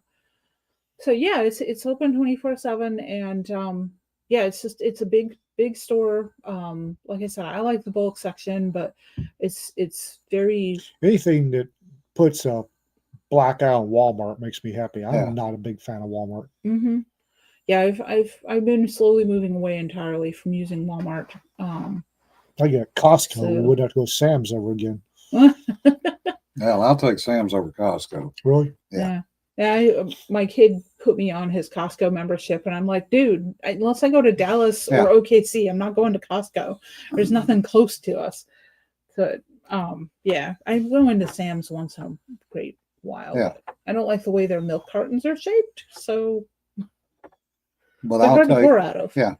yeah, it's open 24/7, and it's a big store. Like I said, I like the bulk section, but it's very Anything that puts a black eye on Walmart makes me happy. I'm Yeah. not a big fan of Walmart. mm-hmm. Yeah, I've been slowly moving away entirely from using Walmart. I get Costco. So- We wouldn't have to go to Sam's ever again. Well, I'll take Sam's over Costco. Really? Yeah. My kid put me on his Costco membership, and I'm like, dude, unless I go to Dallas Yeah. or OKC, I'm not going to Costco. There's nothing close to us. So, yeah, I go into Sam's once in a great while. Yeah. But I don't like the way their milk cartons are shaped, so But they're I'll hard to take, pour out of. yeah.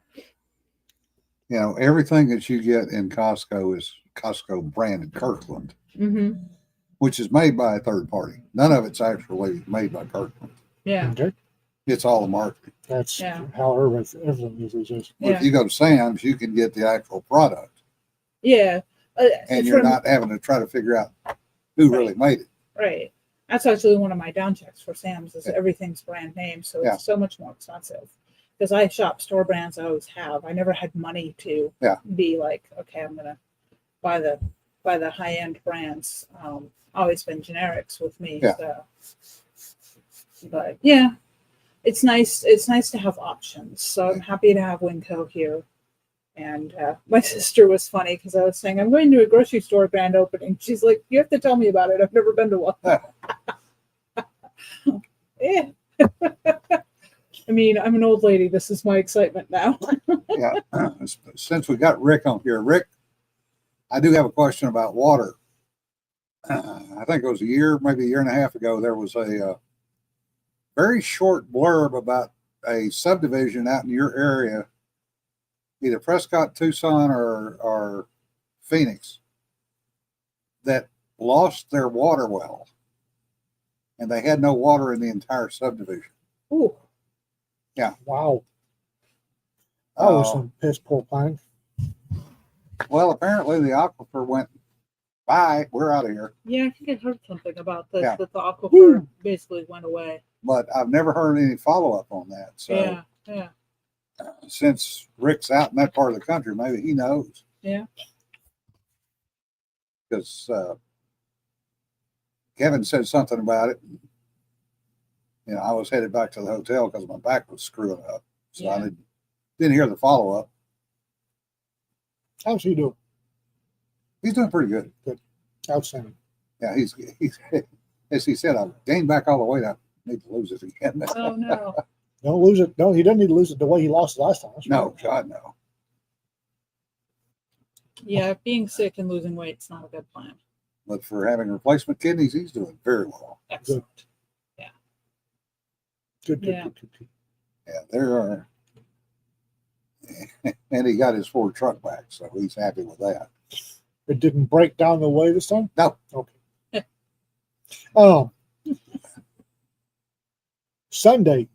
Everything that you get in Costco is Costco branded Kirkland, Mm-hmm. which is made by a third party. None of it's actually made by Kirkland. Yeah. Okay. It's all the marketing. That's Yeah. how everything is these days. But if you go to Sam's, you can get the actual product, Yeah. and you're not having to try to figure out who really made it. Right. That's actually one of my down checks for Sam's is Yeah. everything's brand name, so it's Yeah. so much more expensive. Because I shop store brands, I always have. I never had money to be like, okay, I'm gonna buy the high end brands. Always been generics with me. Yeah. So. But yeah, it's nice. It's nice to have options. So I'm happy to have Winco here. And my sister was funny because I was saying I'm going to a grocery store grand opening. She's like, "You have to tell me about it. I've never been to one." Yeah. I mean, I'm an old lady. This is my excitement now. Yeah. Since we got Rick on here, Rick, I do have a question about water. I think it was maybe a year and a half ago, there was a very short blurb about a subdivision out in your area, either Prescott, Tucson, or Phoenix, that lost their water well, and they had no water in the entire subdivision. Ooh. Wow. That was some piss poor planning. Well, apparently the aquifer went, bye, we're out of here. Yeah, I think I heard something about this, Yeah. that the aquifer Woo. basically went away. But I've never heard any follow-up on that. So Yeah. since Rick's out in that part of the country, maybe he knows. Yeah. Because Kevin said something about it. I was headed back to the hotel because my back was screwing up. So I Yeah. didn't hear the follow-up. How's he doing? He's doing pretty good. Outstanding. Yeah, he's as he said, I've gained back all the weight. I need to lose it again. Oh no. Don't lose it. No, he doesn't need to lose it the way he lost it last time. That's No, right. God, no. Yeah, being sick and losing weight's not a good plan. But for having replacement kidneys, he's doing very well. Excellent. Good. Yeah. Yeah, there are. And he got his Ford truck back, so he's happy with that. It didn't break down the way this time? No. Okay. Sunday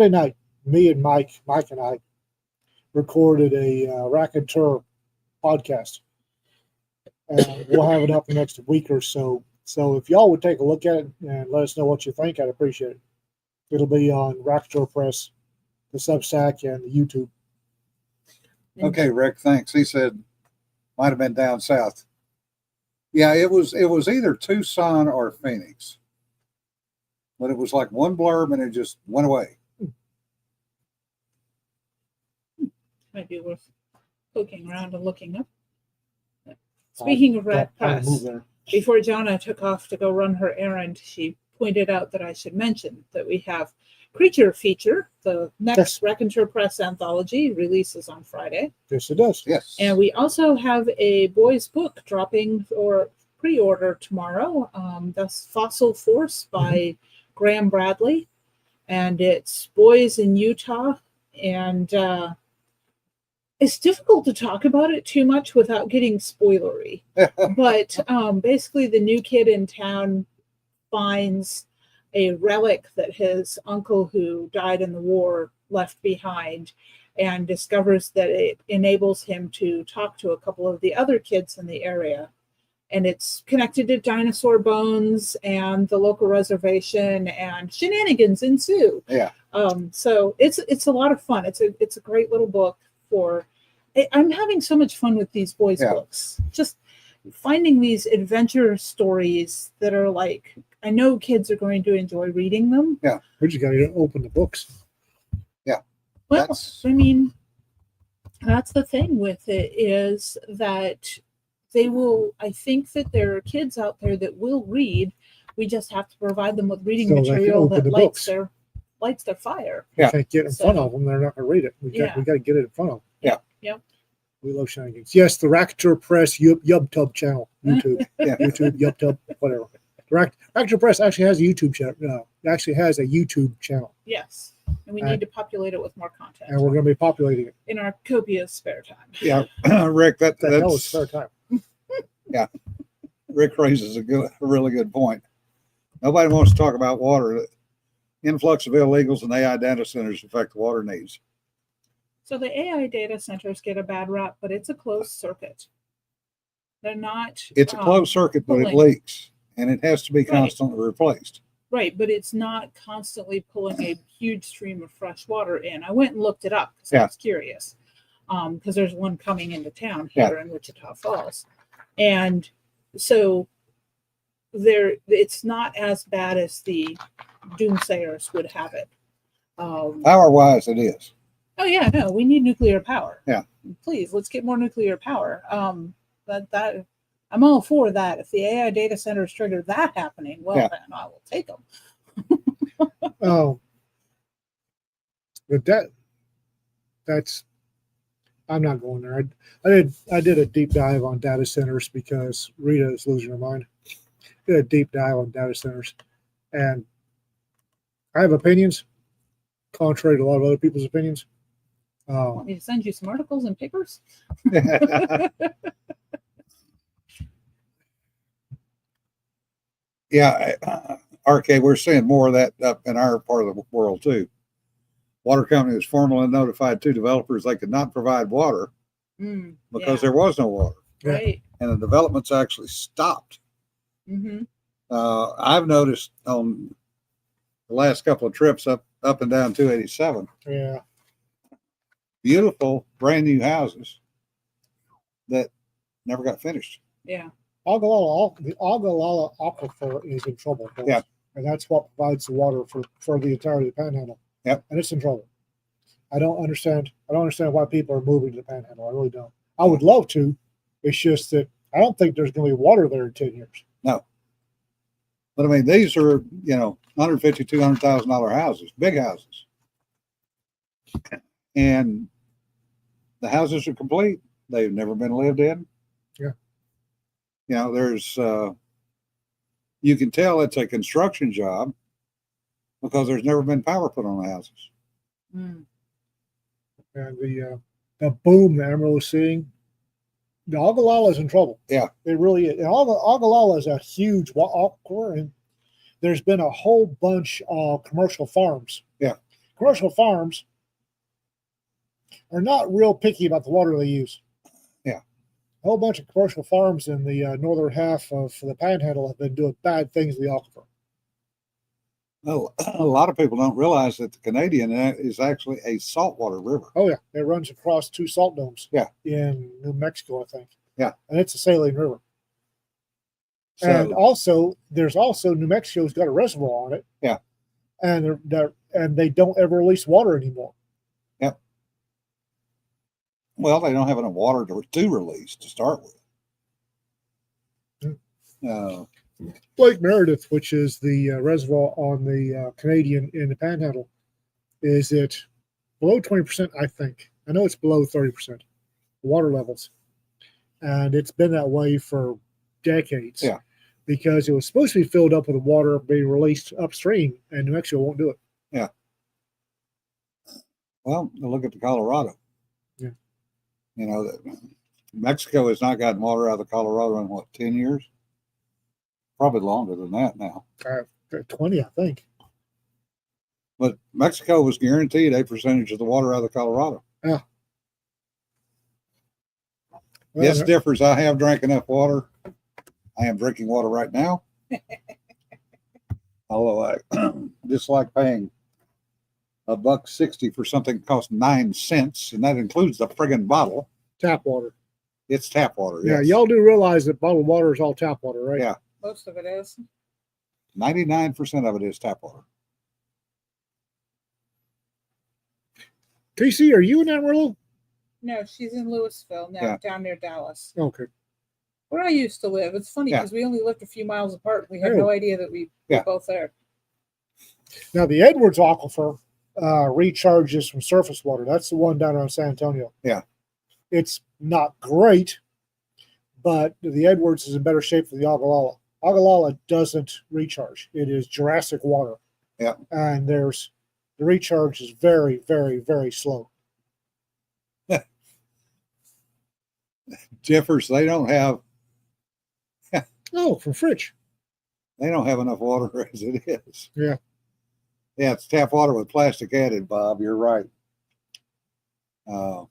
night, me and Mike and I recorded a raconteur podcast. And we'll have it up the next week or so. So if y'all would take a look at it and let us know what you think, I'd appreciate it. It'll be on Raconteur Press, the Substack, and the YouTube. Okay, Rick, thanks. He said might have been down south. Yeah, it was either Tucson or Phoenix. But it was like one blurb and it just went away. Might be worth poking around and looking up. Speaking of Rat Press, before Jonna took off to go run her errand, she pointed out that I should mention that we have Creature Feature, the next Raconteur Press anthology, releases on Friday. Yes, it does. Yes. And we also have a boys' book dropping for pre-order tomorrow. That's Fossil Force by Graham Bradley. And it's boys in Utah. And it's difficult to talk about it too much without getting spoilery. But basically, the new kid in town finds a relic that his uncle who died in the war left behind, and discovers that it enables him to talk to a couple of the other kids in the area. And it's connected to dinosaur bones and the local reservation, and shenanigans ensue. Yeah. So it's a lot of fun. It's a great little book for. I'm having so much fun with these boys' books. Just finding these adventure stories that are like, I know kids are going to enjoy reading them. Yeah. We just got to open the books. Yeah. Well, I mean, that's the thing with it, is that They will. I think that there are kids out there that will read. We just have to provide them with reading So they can material open that the lights books. their fire. You Yeah. can't get in front So- of them. They're not going to read it. We Yeah. got to get it in front of them. Yeah. Yep. We love shenanigans. Yes, the Racketeer Press YubTub channel, YouTube, Yeah. YouTube, YubTub, whatever. Racketeer Press actually has a YouTube channel. Actually has a YouTube channel, Yes, and we need to populate it with more content and we're going to be populating it. in our copious spare time. Yeah, Rick, The hell is that's spare time? Rick raises a really good point. Nobody wants to talk about water. Influx of illegals and AI data centers affect the water needs. So the AI data centers get a bad rap, but it's a closed circuit. They're not. It's a closed circuit, but it pulling. leaks, and it has to be Right. constantly replaced. Right, but it's not constantly pulling a huge stream of fresh water in. I went and looked it up because I Yeah. was curious. Because there's one coming into town Yeah. here in Wichita Falls, and so it's not as bad as the doomsayers would have it. Power wise, it is. Oh yeah, no, we need nuclear power. Yeah. Please, let's get more nuclear power. That I'm all for that. If the AI data centers trigger that happening, well, Yeah. then I will take them. Oh, but that's I'm not going there. I did a deep dive on data centers because Rita is losing her mind. Did a deep dive on data centers, and I have opinions, contrary to a lot of other people's opinions. Want me to send you some articles and papers? Yeah, RK, we're seeing more of that up in our part of the world too. Water company was formally notified to developers they could not provide water because there was no water, Yeah. right. and the developments actually stopped. Mm-hmm. I've noticed on the last couple of trips up and down 287, Yeah, brand new houses that never got finished. Yeah. the Ogallala Aquifer is in trouble. Folks. Yeah. And that's what provides the water for the entirety of the Panhandle. Yep. And it's in trouble. I don't understand why people are moving to the Panhandle. I really don't. I would love to. It's just that I don't think there's going to be water there in 10 years. No. But I mean, these are, $150,000, $200,000 houses, big houses. And the houses are complete. They've never been lived in. Yeah. There's, you can tell it's a construction job because there's never been power put on the houses. Mm. And the boom that Emerald is seeing, the Ogallala is in trouble. Yeah. It really is. And Ogallala is a huge aquifer, and there's been a whole bunch of commercial farms. Yeah. Commercial farms are not real picky about the water they use. Yeah. A whole bunch of commercial farms in the northern half of the Panhandle have been doing bad things to the aquifer. Oh, a lot of people don't realize that the Canadian is actually a saltwater river. Oh yeah, it runs across 2 salt domes. Yeah. In New Mexico, I think. Yeah. And it's a saline river. So, And also, there's also New Mexico's got a reservoir on it. Yeah. And they don't ever release water anymore. well, they don't have enough water to release to start with. Lake Meredith, which is the reservoir on the Canadian in the Panhandle, is at below 20%, I think. I know it's below 30% water levels. And it's been that way for decades. Yeah. Because it was supposed to be filled up with water being released upstream, and New Mexico won't do it. Well, look at the Colorado. Yeah. Mexico has not gotten water out of the Colorado in 10 years? Probably longer than that now. 20, I think. But Mexico was guaranteed a percentage of the water out of the Colorado. Yeah. Well, Yes, differs. I have drank enough water. I am drinking water right now. Although I dislike paying $1.60 for something that costs 9 cents, and that includes the friggin' bottle. tap water. It's tap water. Yeah, Yes. y'all do realize that bottled water is all tap water, right? Yeah. Most of it is. 99% of it is tap water. TC, are you in Amarillo? No, she's in Louisville now, Yeah. down near Dallas. Okay. Where I used to live, it's funny Yeah. because we only lived a few miles apart. We had Oh. no idea that we Yeah. were both there. Now the Edwards Aquifer recharges from surface water. That's the one down around San Antonio. Yeah. It's not great, but the Edwards is in better shape than the Ogallala. Ogallala doesn't recharge. It is Jurassic water. Yeah. And the recharge is very, very, very slow. Jeffers, they don't have Oh, from Fridge. enough water as it is. Yeah. Yeah, it's tap water with plastic added, Bob. You're right. What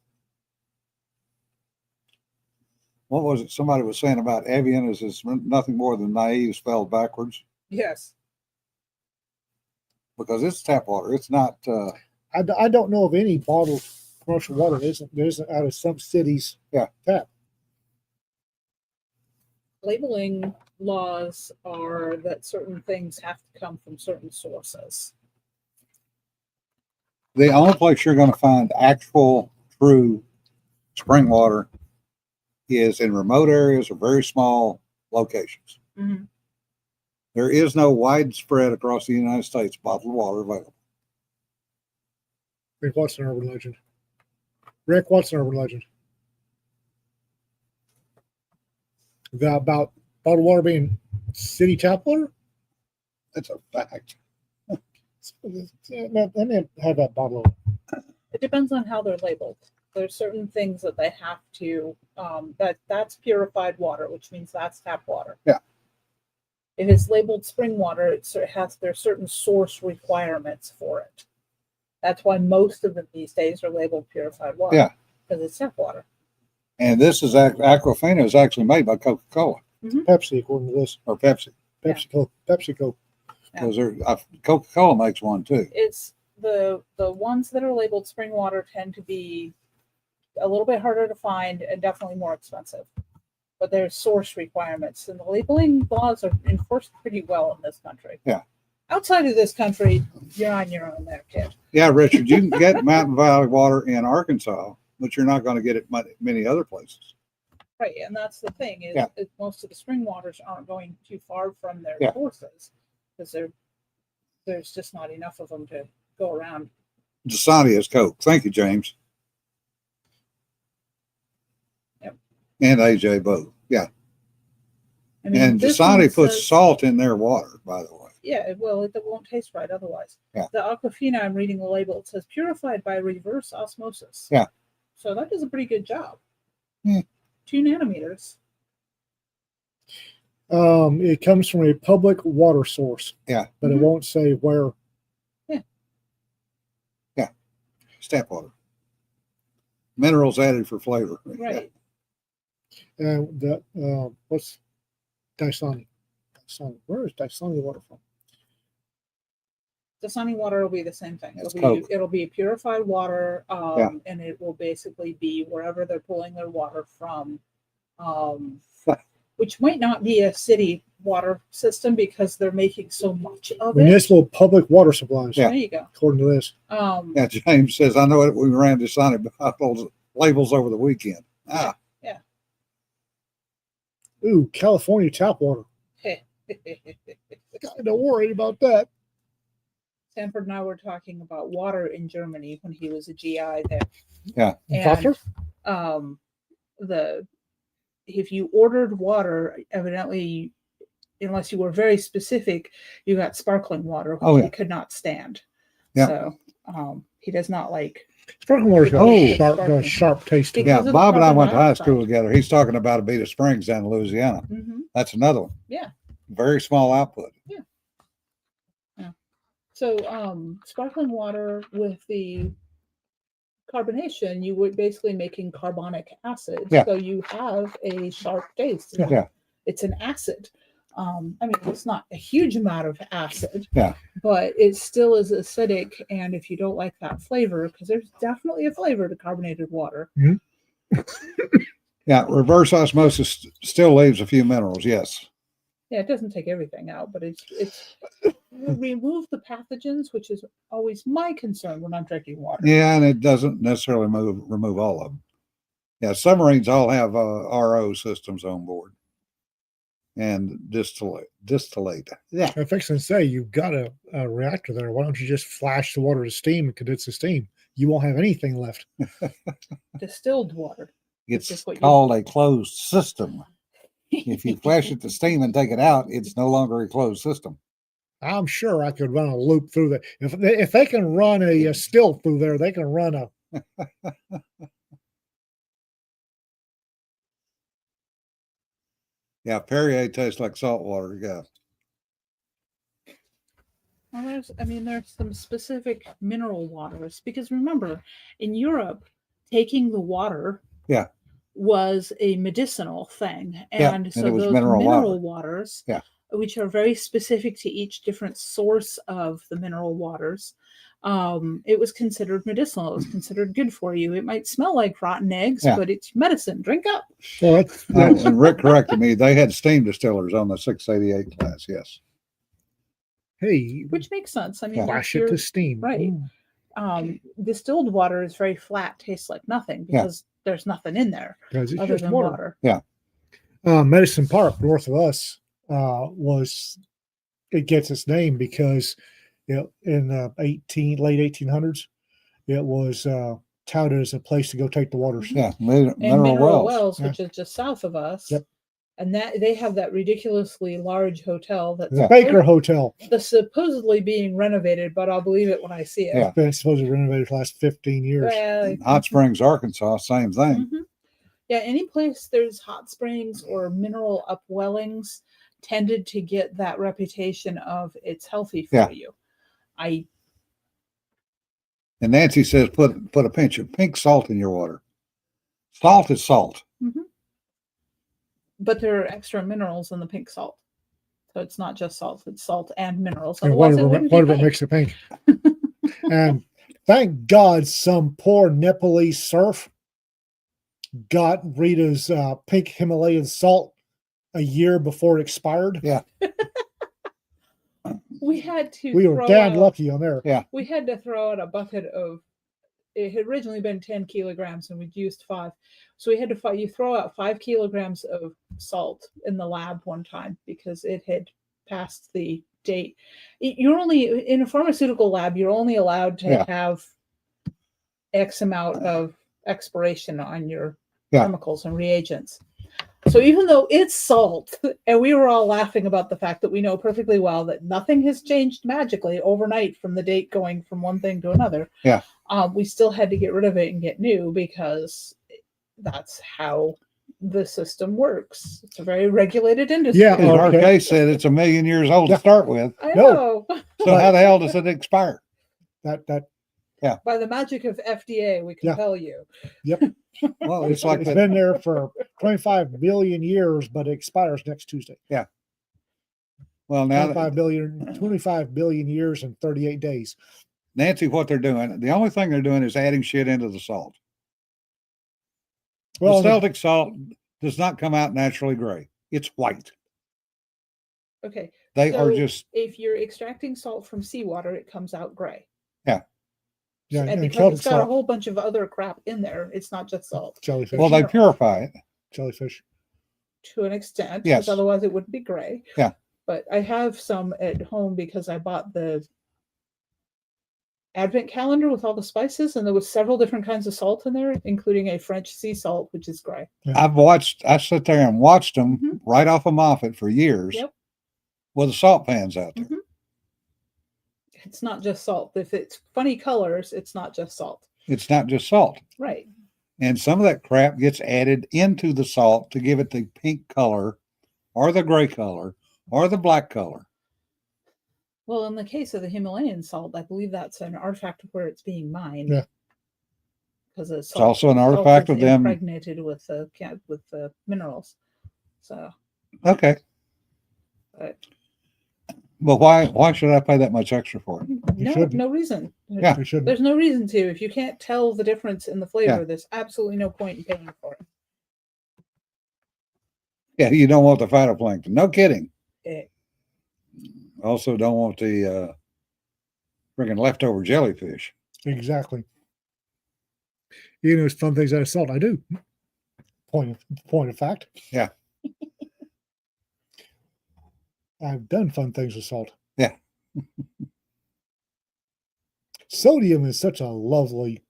was it? Somebody was saying about Evian is it's nothing more than naive spelled backwards Yes. because it's tap water. It's not. I don't know of any bottled commercial water that isn't out of some cities. Yeah. Tap. Labeling laws are that certain things have to come from certain sources. The only place you're going to find actual, true spring water is in remote areas or very small locations. Mm-hmm. There is no widespread across the United States bottled water available. Rick, what's an urban legend? Rick, what's an urban legend? About bottled water being city tap water? That's a fact. Let me have that bottle. It depends on how they're labeled. There's certain things that they have to that's purified water, which means that's tap water. Yeah. If it's labeled spring water, there's certain source requirements for it. That's why most of them these days are labeled purified water. Yeah. Because it's tap water. And this is Aquafina is actually made by Coca-Cola Pepsi, according to this. or Pepsi. PepsiCo. Because Coca-Cola makes one too. It's the ones that are labeled spring water tend to be a little bit harder to find and definitely more expensive. But there's source requirements, and the labeling laws are enforced pretty well in this country. Yeah. Outside of this country, you're on your own there, kid. Yeah, Richard, you can get Mountain Valley water in Arkansas, but you're not going to get it many other places. Right, and that's the thing is, Yeah. most of the spring waters aren't going too far from their Yeah. sources because there's just not enough of them to go around. Dasani is Coke. Thank you, James. Yep. And AJ both. Yeah. I mean, And this Dasani one puts says- salt in their water, by the way. Yeah, well, it won't taste right otherwise. Yeah. The Aquafina, I'm reading the label, it says purified by reverse osmosis. Yeah. So that does a pretty good job. Hmm. 2 nanometers. It comes from a public water source. Yeah. But it won't say where. It's tap water. Minerals added for flavor. Right. And what's Dasani? Where is Dasani water from? Dasani water will be the same thing. It's Coke. It'll be purified water, Yeah. and it will basically be wherever they're pulling their water from, which might not be a city water system because they're making so much of it. Municipal public water supplies. Yeah. There you go. According to this. Yeah, James says, I know it. We ran Dasani bottles labels over the weekend. Ah, Ooh, California tap water. Don't worry about that. Sanford and I were talking about water in Germany when he was a GI there. Yeah. And Doctor? if you ordered water, evidently, unless you were very specific, you got sparkling water, which Oh, yeah. he could not stand. Yeah. So he does not like. Sparkling water's got Oh. a sharp taste to it. yeah. Because of the Bob and I carbon went to high dioxide. school together. He's talking about Abita Springs down in Louisiana. Mhm. That's another one. Yeah. Very small output. So sparkling water with the carbonation, you would basically making carbonic acid. Yeah. So you have a sharp taste. Yeah. It's an acid. I mean, it's not a huge amount of acid. Yeah. But it still is acidic. And if you don't like that flavor, because there's definitely a flavor to carbonated water. Yeah. Reverse osmosis still leaves a few minerals. Yes. Yeah, it doesn't take everything out, but it's remove the pathogens, which is always my concern when I'm drinking water. Yeah. And it doesn't necessarily remove all of them. Yeah. Submarines all have RO systems on board. and distillate. Yeah. I'm fixing to say you've got a reactor there. Why don't you just flash the water to steam and condense the steam? You won't have anything left. Distilled water. Which It's is what you- called a closed system. If you flash it to steam and take it out, it's no longer a closed system. I'm sure I could run a loop through there. If they can run a still through there, they can run a. Yeah, Perrier tastes like salt water. Yeah. Well, there's some specific mineral waters because remember, in Europe, taking the water Yeah. was a medicinal thing. Yeah, And and so it was those mineral mineral water. waters, Yeah. which are very specific to each different source of the mineral waters, it was considered medicinal. It was considered good for you. It might smell like rotten eggs, Yeah. but it's medicine. Drink up. Well, And Rick corrected me. They had steam distillers on the 688 class. Yes. hey, Which makes sense. I mean, flash if it to you're- steam. right. Distilled water is very flat, tastes like nothing because there's nothing in there Because it's other just than water. water. Medicine Park, north of us, it gets its name because in the late 1800s, it was touted as a place to go take the waters. Yeah. And Mineral wells. which is just south of us. Yep. And that they have that ridiculously large hotel that's The Baker Hotel. that's supposedly being renovated, but I'll believe it when I see it. Yeah. It's been supposedly renovated for the last 15 years. Well, Hot Springs, Arkansas, same thing. mhm. Yeah, any place there's hot springs or mineral upwellings tended to get that reputation of it's healthy for Yeah. you. And Nancy says put a pinch of pink salt in your water. Salt is salt. But there are extra minerals in the pink salt. So it's not just salt, it's salt and minerals. And Otherwise, it whatever, wouldn't be whatever pink. makes it pink. And thank God some poor Nepalese serf got Rita's pink Himalayan salt a year before it expired. Yeah. We had to We were throw damn out- lucky on there. We had to throw out a bucket of it had originally been 10 kilograms and we'd used 5. So we had to you throw out 5 kilograms of salt in the lab one time because it had passed the date. You're only in a pharmaceutical lab, you're only allowed to Yeah. have X amount of expiration on your Yeah. chemicals and reagents. So even though it's salt, and we were all laughing about the fact that we know perfectly well that nothing has changed magically overnight from the date going from one thing to another. Yeah. We still had to get rid of it and get new because that's how the system works. It's a very regulated industry. Yeah. As Okay. RK said, it's 1,000,000 years old Yeah. to start with. I No. know. So how the hell does it expire? That By the magic of FDA, we can Yeah. tell you. Well, it's like it's that. been there for 25 billion years, but it expires next Tuesday. Well, now 25 billion years and 38 days. Nancy, what they're doing, the only thing they're doing is adding shit into the salt. Well, The Celtic salt does not come out naturally gray. It's white. Okay. They are So just if you're extracting salt from seawater, it comes out gray. yeah, And and because Celtic it's got a salt, whole bunch of other crap in there, it's not just salt jellyfish. well, they purify it. jellyfish. to an extent, Yes. because otherwise it wouldn't be gray. Yeah. But I have some at home because I bought the advent calendar with all the spices, and there was several different kinds of salt in there, including a French sea salt, which is gray. I sit there and watched them Mhm. right off of Moffat for years Yep. with the salt pans out there. Mhm. It's not just salt. If it's funny colors, it's not just salt. It's not just salt. Right. And some of that crap gets added into the salt to give it the pink color or the gray color or the black color. Well, in the case of the Himalayan salt, I believe that's an artifact of where it's being mined. Yeah. Because it's also an artifact of them- impregnated with the minerals. So, Okay. but Well, why should I pay that much extra for it? no, shouldn't. no reason. Yeah. We shouldn't. There's no reason to. If you can't tell the difference in the flavor, Yeah. there's absolutely no point in paying for it. Yeah, you don't want the phytoplankton. No kidding. Eh, Also don't want the freaking leftover jellyfish. Exactly. You know, some things out of salt. I do. Point of fact. Yeah. I've done fun things with salt. Yeah. Sodium is such a lovely,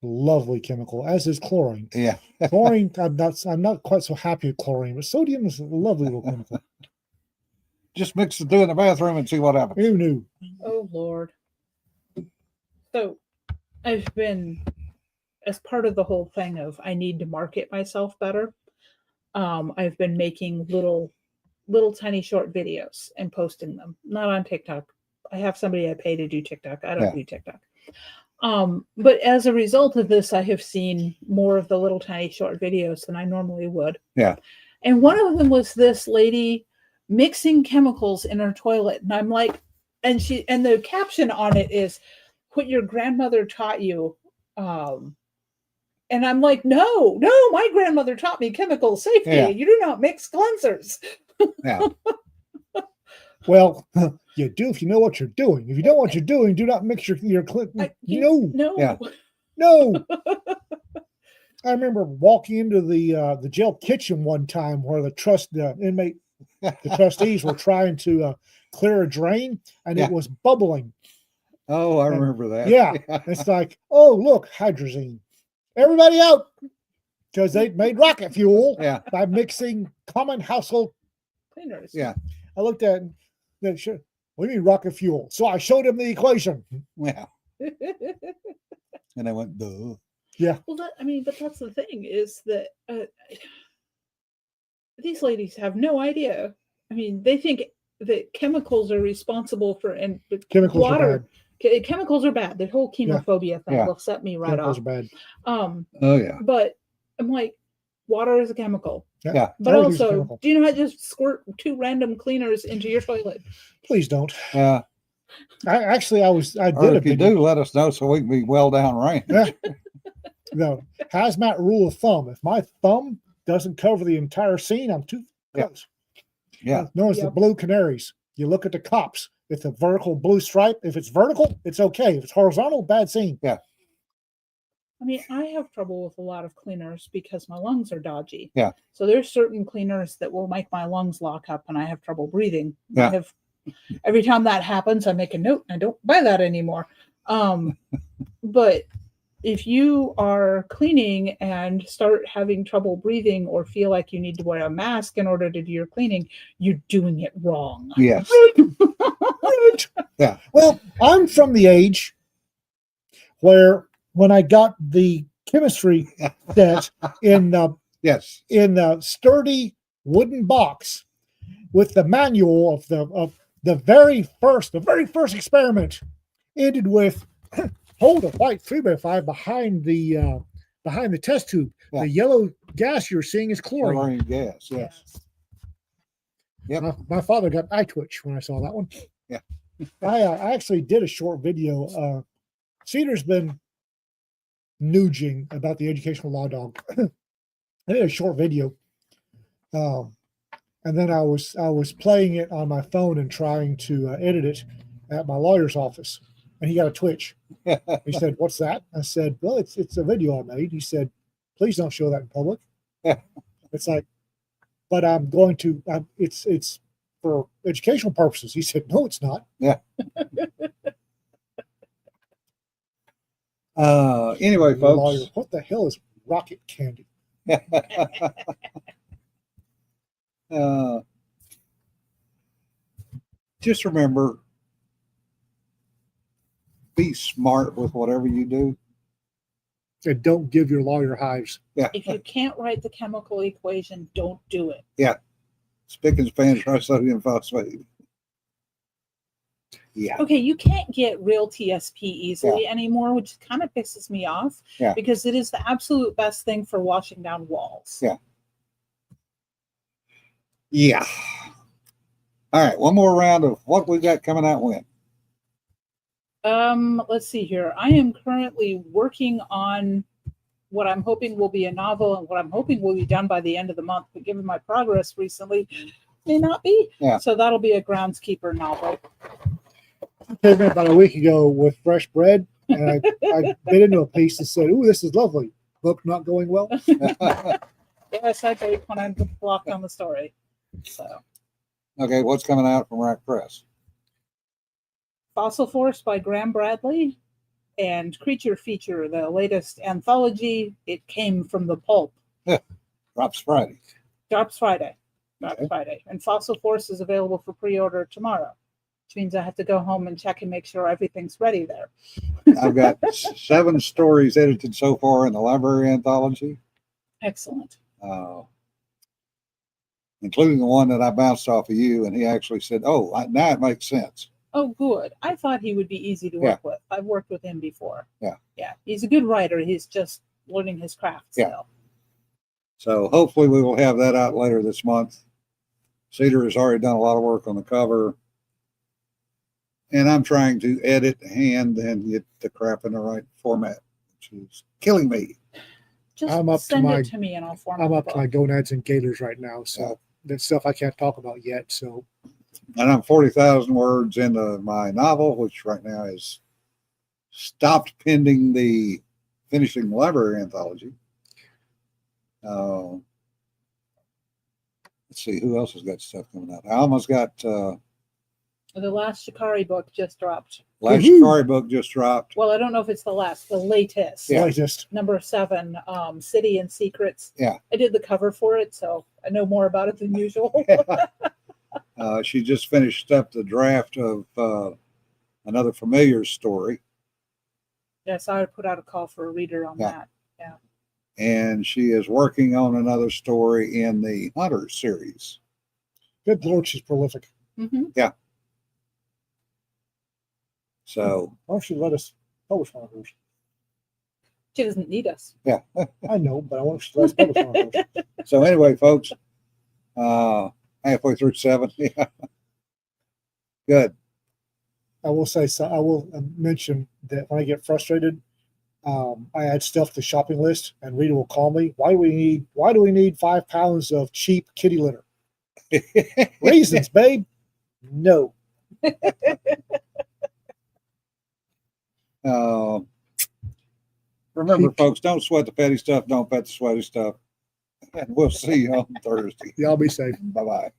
lovely chemical, as is chlorine. Yeah. Chlorine, I'm not quite so happy with chlorine, but sodium is a lovely little chemical. Just mix the two in the bathroom and see what happens. Who knew? Oh Lord. So I've been, as part of the whole thing of I need to market myself better, I've been making little tiny short videos and posting them, not on TikTok. I have somebody I pay to do TikTok. I don't Yeah. do TikTok. But as a result of this, I have seen more of the little tiny short videos than I normally would. Yeah. And one of them was this lady mixing chemicals in her toilet. And I'm like, and the caption on it is what your grandmother taught you. And I'm like, no, my grandmother taught me chemical safety. Yeah. You do not mix cleansers. Yeah. Well, you do if you know what you're doing. If you don't know what you're doing, do not mix your No. Yeah. No. I remember walking into the jail kitchen one time where the trustees were trying to clear a drain, and Yeah. it was bubbling. Oh, I remember that. Yeah. It's like, oh, look, hydrazine. Everybody out, because they made rocket fuel Yeah. by mixing common household. Cleaners. Yeah. I looked at it and said, what do you mean rocket fuel? So I showed him the equation. Yeah. And I went, duh. Yeah. Well, but that's the thing is that these ladies have no idea. I mean, they think that chemicals are responsible for, and Chemicals water. are bad. Chemicals are bad. The whole chemophobia thing Yeah. will set me right Chemicals off. are bad. Oh, yeah. But I'm like, water is a chemical. Yeah. But Everything's a also, chemical. do you know how to just squirt 2 random cleaners into your toilet? Please don't. Yeah. I did Or a if you video. do, let us know so we can be well down range. Yeah. No, hazmat rule of thumb. If my thumb doesn't cover the entire scene, I'm too close. Yeah. Known as the Yep. blue canaries. You look at the cops. If the vertical blue stripe, if it's vertical, it's okay. If it's horizontal, bad scene. I mean, I have trouble with a lot of cleaners because my lungs are dodgy. Yeah. So there's certain cleaners that will make my lungs lock up and I have trouble breathing. Yeah. Every time that happens, I make a note and I don't buy that anymore. But if you are cleaning and start having trouble breathing or feel like you need to wear a mask in order to do your cleaning, you're doing it wrong. Yes. Yeah. Well, I'm from the age where when I got the chemistry set in Yes. the sturdy wooden box with the manual of the very first experiment ended with hold a white 3x5 behind the test tube. Yeah. The yellow gas you're seeing is chlorine. Chlorine gas. Yes. Yep. My father got eye twitch when I saw that one. Yeah. I actually did a short video. Cedar's been nooging about the educational law dog. I did a short video. And then I was playing it on my phone and trying to edit it at my lawyer's office. And he got a twitch. He said, "What's that?" I said, "Well, it's a video I made." He said, "Please don't show that in public." It's like, but I'm going to. It's for educational purposes. He said, "No, it's not." Yeah. Anyway, The lawyer, folks. what the hell is rocket candy? Just remember, be smart with whatever you do. And don't give your lawyer hives. If you can't write the chemical equation, don't do it. Spick and span trisodium phosphate. Yeah. Okay, you can't get real TSP easily anymore, which kind of pisses me off because it is the absolute best thing for washing down walls. Yeah. All right. One more round of what we got coming out when. Let's see here. I am currently working on what I'm hoping will be a novel and what I'm hoping will be done by the end of the month, but given my progress recently, may not be. Yeah. So that'll be a groundskeeper novel. I came in about a week ago with fresh bread, and I bit into a piece and said, "Ooh, this is lovely." Book not going well. Yes, I baked when I blocked on the story. So Okay, what's coming out from Rack Press? Fossil Force by Graham Bradley and Creature Feature, the latest anthology. It came from the pulp. Drops Friday. Drops Friday. Drops Okay. Friday. And Fossil Force is available for pre-order tomorrow, which means I have to go home and check and make sure everything's ready there. I've got 7 stories edited so far in the library anthology, Excellent. including the one that I bounced off of you, and he actually said, "Oh, now it makes sense." Oh, good. I thought he would be easy to work with. I've worked with him before. Yeah. Yeah. He's a good writer. He's just learning his craft Yeah. still. So hopefully we will have that out later this month. Cedar has already done a lot of work on the cover, and I'm trying to edit hand and get the crap in the right format, which is killing me. Just I'm up to send my- it to me and I'll format I'm the up to book. my gonads and gators right now, so Yeah. that's stuff I can't talk about yet. So And I'm 40,000 words into my novel, which right now is stopped pending the finishing the library anthology. Let's see, who else has got stuff coming out? I almost got The last Shikari book just dropped. last Woohoo! Shikari book just dropped. Well, I don't know if it's the last, the latest. Yeah. latest. Number 7, City and Secrets. Yeah. I did the cover for it, so I know more about it than usual. She just finished up the draft of another familiar story, Yes, I would put out a call for a reader on Yeah. that. and she is working on another story in the Hunter series. Good Lord, she's prolific. Mm-hmm. So Why don't she let us publish one of hers? She doesn't need us. I know, but I want to let us publish one of hers. So anyway, folks, halfway through 7. Yeah. Good. I will say, so I will mention that when I get frustrated, I add stuff to the shopping list, and Rita will call me. Why do we need 5 pounds of cheap kitty litter? Raisins, babe. No. Remember, folks, don't sweat the petty stuff. Don't pet the sweaty stuff. And we'll see you on Thursday. Y'all be safe. Bye-bye.